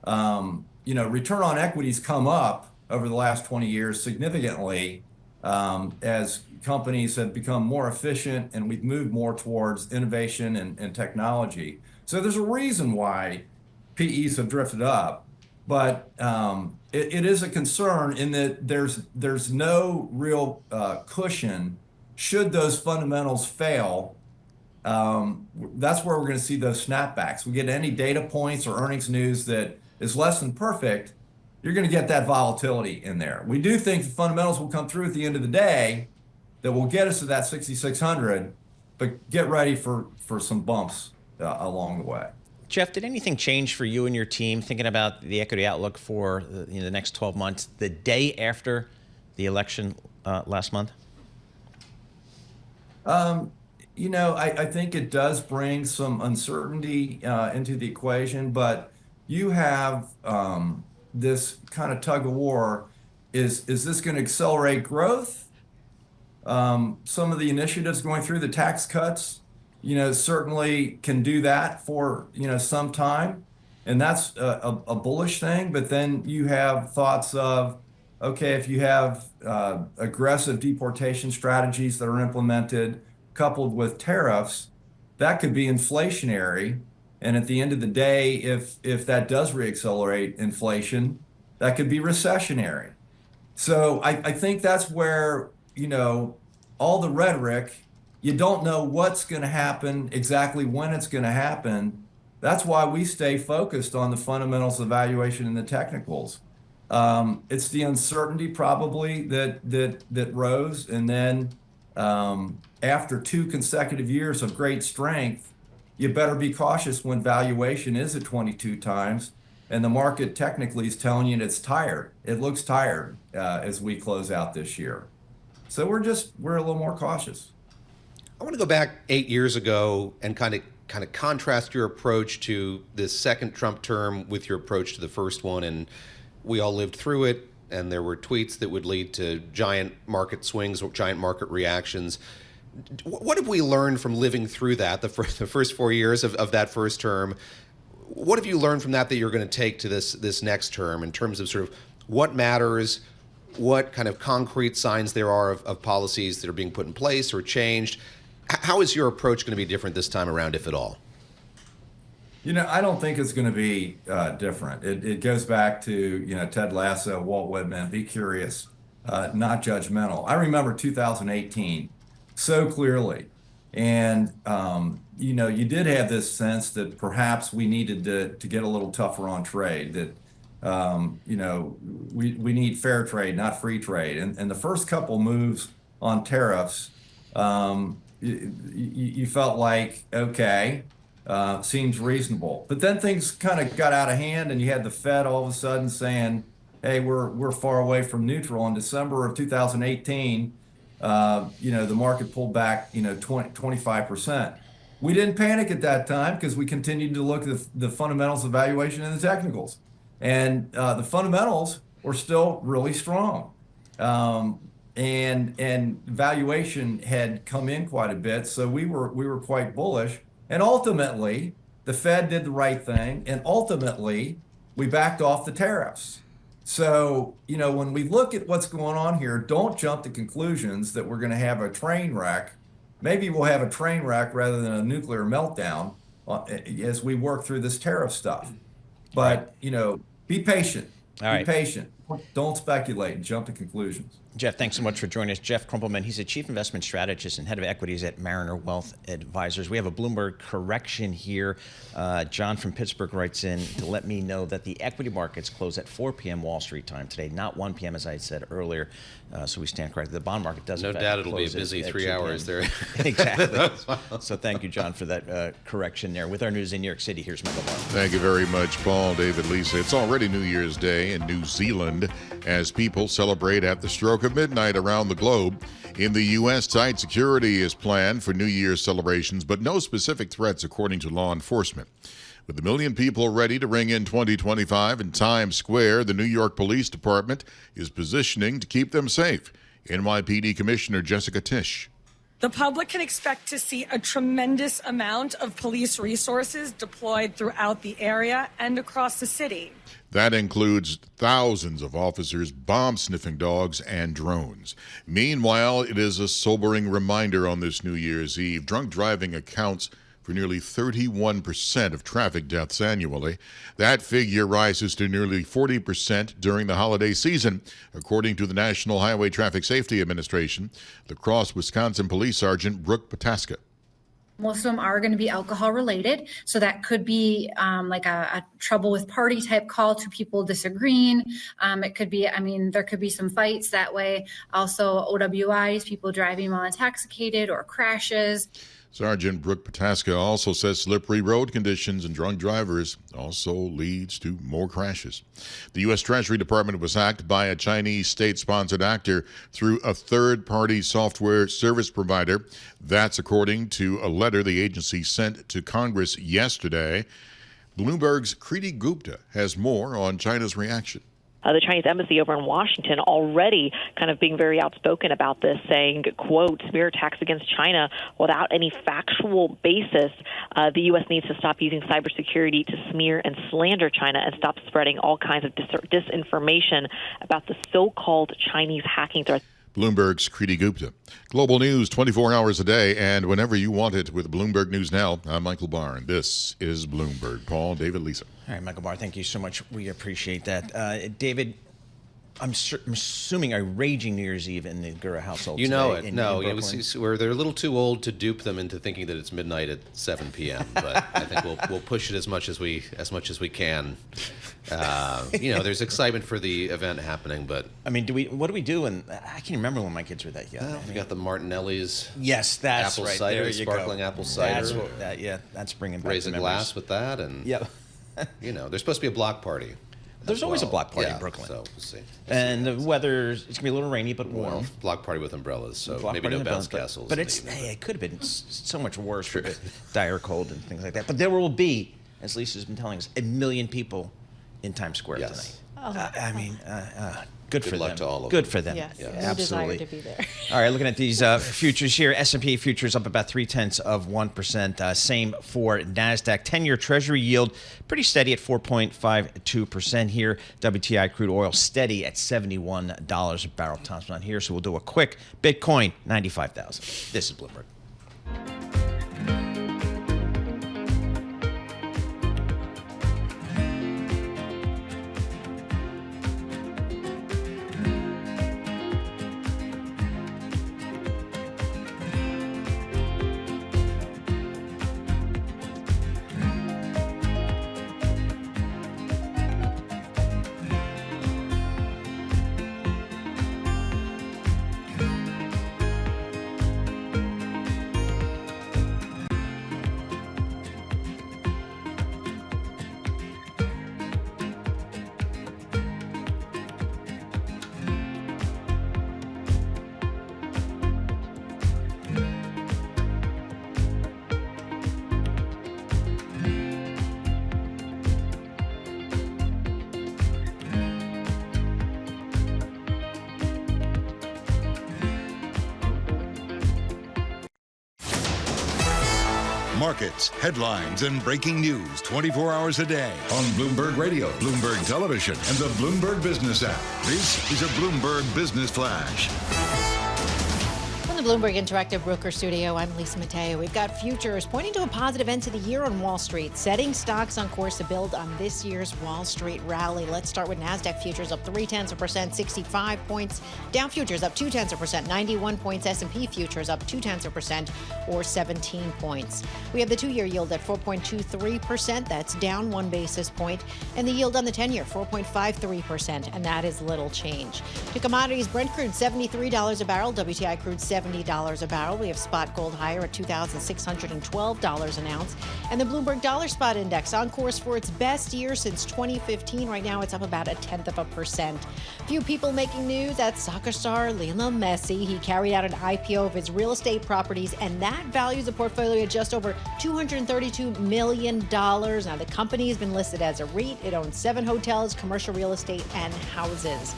Return on equities come up over the last 20 years significantly as companies have become more efficient and we've moved more towards innovation and technology. So there's a reason why PEs have drifted up, but it is a concern in that there's no real cushion should those fundamentals fail. That's where we're going to see those snapbacks. We get any data points or earnings news that is less than perfect, you're going to get that volatility in there. We do think the fundamentals will come through at the end of the day that will get us to that 6,600, but get ready for some bumps along the way. Jeff, did anything change for you and your team thinking about the equity outlook for the next 12 months, the day after the election last month? I think it does bring some uncertainty into the equation, but you have this kind of tug of war. Is this going to accelerate growth? Some of the initiatives going through, the tax cuts, certainly can do that for, some time. And that's a bullish thing. But then you have thoughts of, okay, if you have aggressive deportation strategies that are implemented coupled with tariffs, that could be inflationary. And at the end of the day, if that does reaccelerate inflation, that could be recessionary. So I think that's where, all the rhetoric, you don't know what's going to happen, exactly when it's going to happen. That's why we stay focused on the fundamentals, the valuation, and the technicals. It's the uncertainty probably that rose. And then after 2 consecutive years of great strength, you better be cautious when valuation is at 22 times and the market technically is telling you it's tired. It looks tired as we close out this year. So we're a little more cautious. I want to go back 8 years ago and kind of contrast your approach to this second Trump term with your approach to the first one. And we all lived through it, and there were tweets that would lead to giant market swings or giant market reactions. What have we learned from living through that, the first 4 years of that first term? What have you learned from that you're going to take to this next term in terms of sort of what matters, what kind of concrete signs there are of policies that are being put in place or changed? How is your approach going to be different this time around, if at all? I don't think it's going to be different. It goes back to, Ted Lasso, Walt Whitman, be curious, not judgmental. I remember 2018 so clearly. And, you did have this sense that perhaps we needed to get a little tougher on trade, that, we need fair trade, not free trade. And the first couple moves on tariffs, you felt like, okay, seems reasonable. But then things kind of got out of hand, and you had the Fed all of a sudden saying, hey, we're far away from neutral. In December of 2018, the market pulled back, 25%. We didn't panic at that time because we continued to look at the fundamentals, the valuation, and the technicals. And the fundamentals were still really strong. And valuation had come in quite a bit, so we were quite bullish. And ultimately, the Fed did the right thing, and ultimately, we backed off the tariffs. So, when we look at what's going on here, don't jump to conclusions that we're going to have a train wreck. Maybe we'll have a train wreck rather than a nuclear meltdown as we work through this tariff stuff. But, be patient. Be patient. Don't speculate and jump to conclusions. Jeff, thanks so much for joining us. Jeff Krumpelman, he's a chief investment strategist and head of equities at Mariner Wealth Advisors. We have a Bloomberg correction here. John from Pittsburgh writes in to let me know that the equity markets close at 4 p.m. Wall Street time today, not 1 p.m. as I said earlier. So we stand corrected. The bond market does. No doubt it'll be a busy 3 hours there. Exactly. So thank you, John, for that correction there. With our news in New York City, here's Michael Barr. Thank you very much, Paul, David, Lisa. It's already New Year's Day in New Zealand as people celebrate at the stroke of midnight around the globe. In the U.S., tight security is planned for New Year's celebrations, but no specific threats according to law enforcement. With 1 million people ready to ring in 2025 in Times Square, the New York Police Department is positioning to keep them safe. NYPD Commissioner Jessica Tisch. The public can expect to see a tremendous amount of police resources deployed throughout the area and across the city. That includes thousands of officers, bomb-sniffing dogs, and drones. Meanwhile, it is a sobering reminder on this New Year's Eve. Drunk driving accounts for nearly 31% of traffic deaths annually. That figure rises to nearly 40% during the holiday season, according to the National Highway Traffic Safety Administration. La Crosse, Wisconsin Police Sergeant Brooke Pataska. Most of them are going to be alcohol related. So that could be like a trouble with party type call to people disagreeing. It could be, there could be some fights that way. Also OWIs, people driving while intoxicated, or crashes. Sergeant Brooke Pataska also says slippery road conditions and drunk drivers also leads to more crashes. The U.S. Treasury Department was hacked by a Chinese state-sponsored actor through a third-party software service provider. That's according to a letter the agency sent to Congress yesterday. Bloomberg's Kriti Gupta has more on China's reaction. The Chinese embassy over in Washington already kind of being very outspoken about this, saying, quote, smear attacks against China without any factual basis. The U.S. needs to stop using cybersecurity to smear and slander China and stop spreading all kinds of disinformation about the so-called Chinese hacking threats. Bloomberg's Kriti Gupta. Global news 24 hours a day and whenever you want it with Bloomberg News Now. I'm Michael Barr, and this is Bloomberg. Paul, David, Lisa. All right, Michael Barr, thank you so much. We appreciate that. David, I'm assuming a raging New Year's Eve in the Gura household. You know today it. No, they're a little too old to dupe them into thinking that it's midnight at 7 p.m. But I think we'll push it as much as we can. There's excitement for the event happening, but what do we do? And I can't remember when my kids were that young. We got the Martinelli's. Yes, that's apple right. cider, There you sparkling go. apple cider. That's bringing back raise a the glass with that, and yep. There's supposed to be a block party. There's always a block party in Brooklyn. So we'll see. And the weather, it's going to be a little rainy, but warm. Block party with umbrellas, so maybe no bounce castles. But it could have been so much worse with the dire cold and things like that. But there will be, as Lisa's been telling us, 1 million people in Times Square tonight. Good for them. Luck to all of them. Good for them. Yes, absolutely. Desire to be there. All right, looking at these futures here. S&P futures up about 0.3%. Same for NASDAQ. 10-year Treasury yield pretty steady at 4.52% here. WTI crude oil steady at $71 a barrel. Tom's not here, so we'll do a quick Bitcoin, 95,000. This is Bloomberg. Markets, headlines, and breaking news 24 hours a day on Bloomberg Radio, Bloomberg Television, and the Bloomberg Business app. This is a Bloomberg Business Flash. From the Bloomberg Interactive Broker Studio, I'm Lisa Mateo. We've got futures pointing to a positive end to the year on Wall Street, setting stocks on course to build on this year's Wall Street rally. Let's start with NASDAQ futures up 0.3%, 65 points. Dow futures up 0.2%, 91 points. S&P futures up 0.2% or 17 points. We have the 2-year yield at 4.23%. That's down 1 basis point. And the yield on the 10-year, 4.53%. And that is little change. To commodities, Brent crude $73 a barrel. WTI crude $70 a barrel. We have spot gold higher at $2,612 an ounce. And the Bloomberg Dollar Spot Index on course for its best year since 2015. Right now, it's up about 0.1%. Few people making news at soccer star Lionel Messi. He carried out an IPO of his real estate properties, and that values the portfolio at just over $232 million. Now, the company has been listed as a REIT. It owns 7 hotels, commercial real estate, and houses.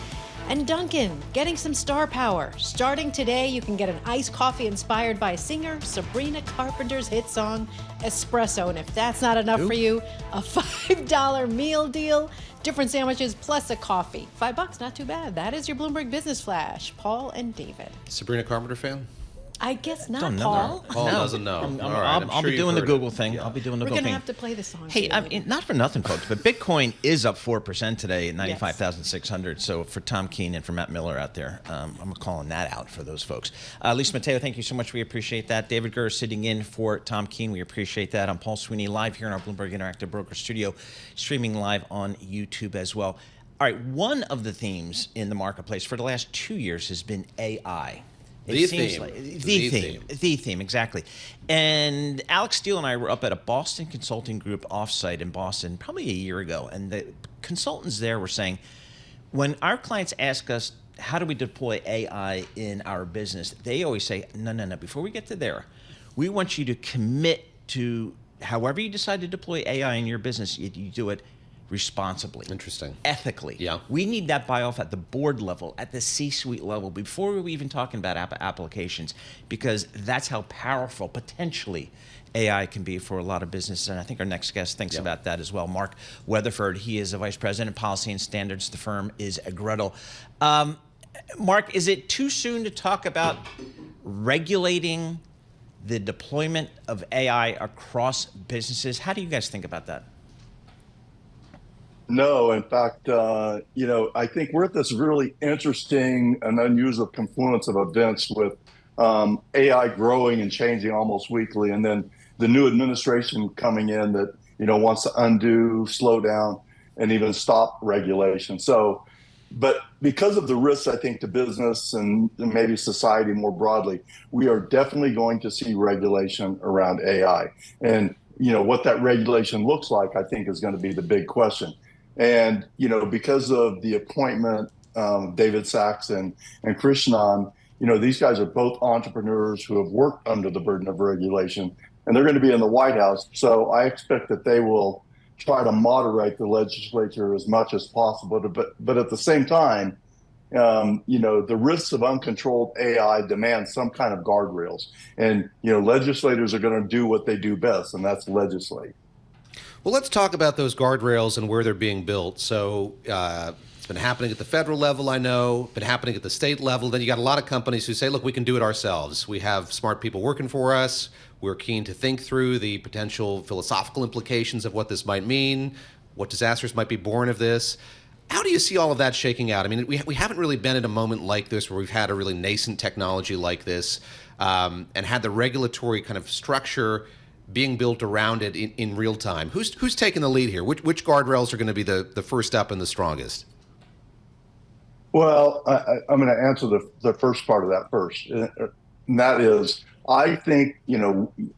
And Dunkin', getting some star power. Starting today, you can get an iced coffee inspired by singer Sabrina Carpenter's hit song, Espresso. And if that's not enough for you, a $5 meal deal. Different sandwiches plus a coffee. $5, not too bad. That is your Bloomberg Business Flash. Paul and David. Sabrina Carpenter fan? I guess not, Don't know Paul. Paul doesn't know. I'll be doing the Google thing. I'll be doing the We're Google going to thing. have to play the song. Hey, I mean, not for nothing, folks, but Bitcoin is up 4% today at 95,600. So for Tom Keene and for Matt Miller out there, I'm calling that out for those folks. Lisa Mateo, thank you so much. We appreciate that. David Gura sitting in for Tom Keene. We appreciate that. I'm Paul Sweeney, live here in our Bloomberg Interactive Broker Studio, streaming live on YouTube as well. All right, one of the themes in the marketplace for the last 2 years has been AI. The theme, exactly. And Alex Steele and I were up at a Boston Consulting Group offsite in Boston probably a year ago, and the consultants there were saying, when our clients ask us, how do we deploy AI in our business, they always say, no, before we get to there, we want you to commit to however you decide to deploy AI in your business, you do it responsibly. Interesting. Ethically. Yeah. We need that buy-off at the board level, at the C-suite level, before we're even talking about applications, because that's how powerful, potentially, AI can be for a lot of businesses. And I think our next guest thinks about that as well. Mark Weatherford, he is a vice president of policy and standards. The firm is Gretel. Mark, is it too soon to talk about regulating the deployment of AI across businesses? How do you guys think about that? No, in fact, I think we're at this really interesting and unusual confluence of events with AI growing and changing almost weekly, and then the new administration coming in that wants to undo, slow down, and even stop regulation. So, but because of the risks, I think, to business and maybe society more broadly, we are definitely going to see regulation around AI. And what that regulation looks like, I think, is going to be the big question. And, because of the appointment, David Sachs and Krishnan, these guys are both entrepreneurs who have worked under the burden of regulation, and they're going to be in the White House. So I expect that they will try to moderate the legislature as much as possible. But at the same time, the risks of uncontrolled AI demand some kind of guardrails. And, legislators are going to do what they do best, and that's legislate. Well, let's talk about those guardrails and where they're being built. So it's been happening at the federal level, I know, been happening at the state level. Then you got a lot of companies who say, look, we can do it ourselves. We have smart people working for us. We're keen to think through the potential philosophical implications of what this might mean, what disasters might be born of this. How do you see all of that shaking out? I mean, we haven't really been in a moment like this where we've had a really nascent technology like this and had the regulatory kind of structure being built around it in real time. Who's taking the lead here? Which guardrails are going to be the first up and the strongest? Well, I'm going to answer the first part of that first. And that is, I think,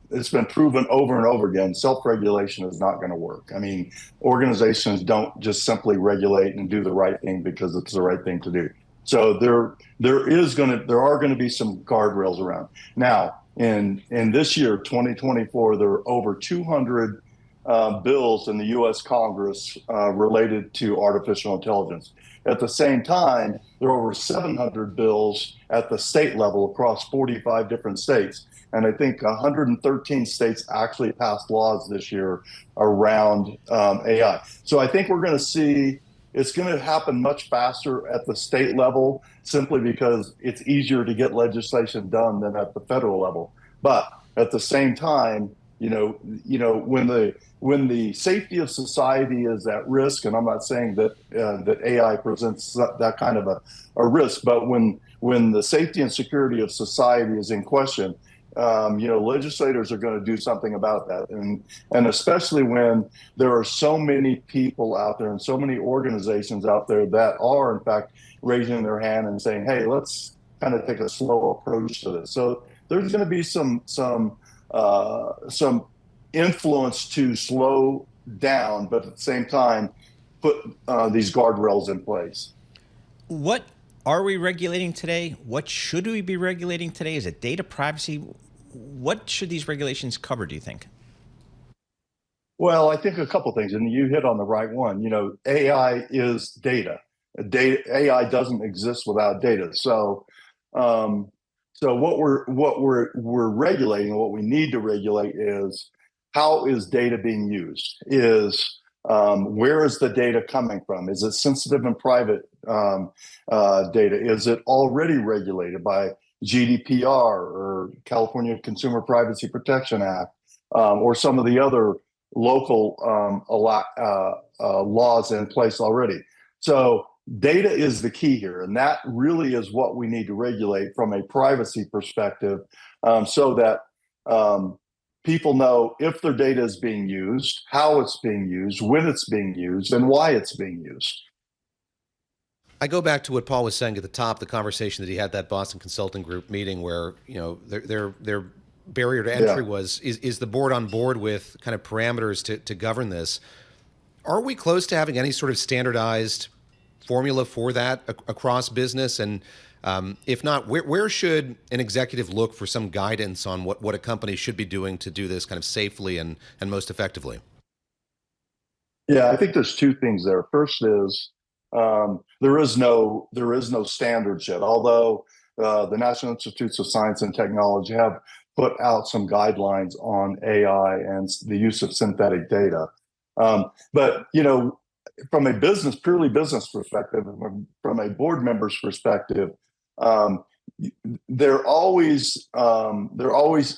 it's been proven over and over again, self-regulation is not going to work. I mean, organizations don't just simply regulate and do the right thing because it's the right thing to do. So there are going to be some guardrails around. Now, in this year, 2024, there are over 200 bills in the U.S. Congress related to artificial intelligence. At the same time, there are over 700 bills at the state level across 45 different states. And I think 113 states actually passed laws this year around AI. So I think we're going to see it's going to happen much faster at the state level simply because it's easier to get legislation done than at the federal level. But at the same time, when the safety of society is at risk, and I'm not saying that that AI presents that kind of a risk, but when the safety and security of society is in question, legislators are going to do something about that, and especially when there are so many people out there and so many organizations out there that are in fact raising their hand and saying, "Hey, let's kind of take a slow approach to this." So there's going to be some influence to slow down, but at the same time, put these guardrails in place. What are we regulating today? What should we be regulating today? Is it data privacy? What should these regulations cover, do you think? Well, I think a couple things, and you hit on the right one. AI is data. AI doesn't exist without data. So what we're regulating, what we need to regulate is how is data being used? Where is the data coming from? Is it sensitive and private data? Is it already regulated by GDPR or California Consumer Privacy Protection Act or some of the other local laws in place already? So data is the key here, and that really is what we need to regulate from a privacy perspective, so that people know if their data is being used, how it's being used, when it's being used, and why it's being used. I go back to what Paul was saying at the top, the conversation that he had that Boston Consulting Group meeting where, their barrier to entry was, is the board on board with kind of parameters to govern this? Are we close to having any sort of standardized formula for that across business? And if not, where should an executive look for some guidance on what a company should be doing to do this kind of safely and most effectively? Yeah, I think there's two things there. First is there is no standards yet, although the National Institutes of Science and Technology have put out some guidelines on AI and the use of synthetic data. But from a purely business perspective, from a board member's perspective, they're always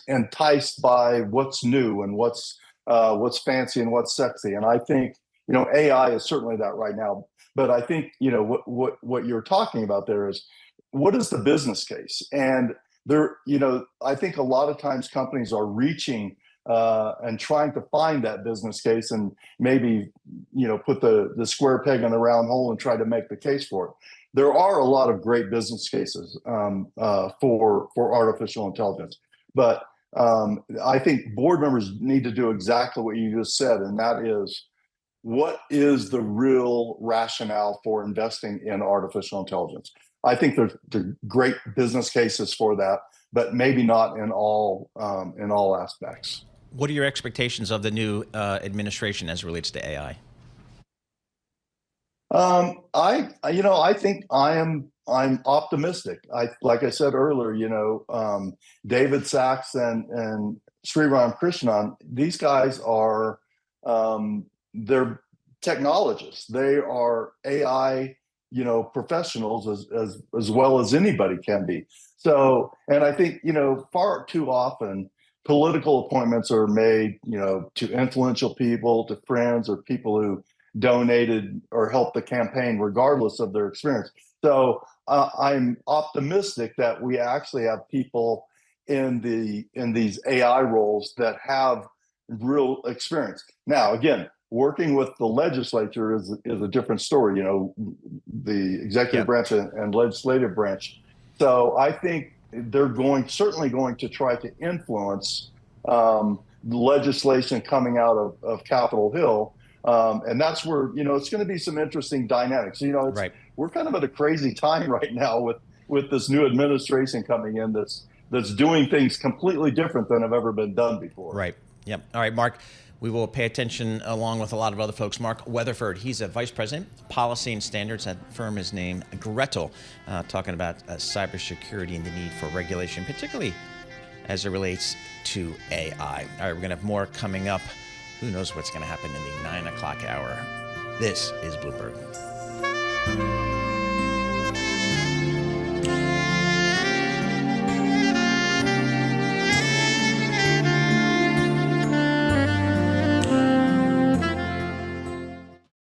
enticed by what's new and what's fancy and what's sexy. And I think AI is certainly that right now. But I think what you're talking about there is, what is the business case? And I think a lot of times companies are reaching and trying to find that business case and maybe put the square peg in the round hole and try to make the case for it. There are a lot of great business cases for artificial intelligence, but I think board members need to do exactly what you just said, and that is, what is the real rationale for investing in artificial intelligence? I think there's great business cases for that, but maybe not in all aspects. What are your expectations of the new administration as it relates to AI? I think I'm optimistic. Like I said earlier, David Sachs and Sriram Krishnan, these guys are they're technologists. They are AI professionals as well as anybody can be. So, and I think far too often political appointments are made to influential people, to friends, or people who donated or helped the campaign regardless of their experience. So I'm optimistic that we actually have people in these AI roles that have real experience. Now, again, working with the legislature is a different story, the executive branch and legislative branch. So I think they're certainly going to try to influence legislation coming out of Capitol Hill. And that's where, it's going to be some interesting dynamics. We're kind of at a crazy time right now with this new administration coming in that's doing things completely different than have ever been done before. Right. Yep. All right, Mark. We will pay attention along with a lot of other folks. Mark Weatherford, he's a vice president, policy and standards. That firm is named Gretel, talking about cybersecurity and the need for regulation, particularly as it relates to AI. All right, we're going to have more coming up. Who knows what's going to happen in the 9 o'clock hour. This is Bloomberg.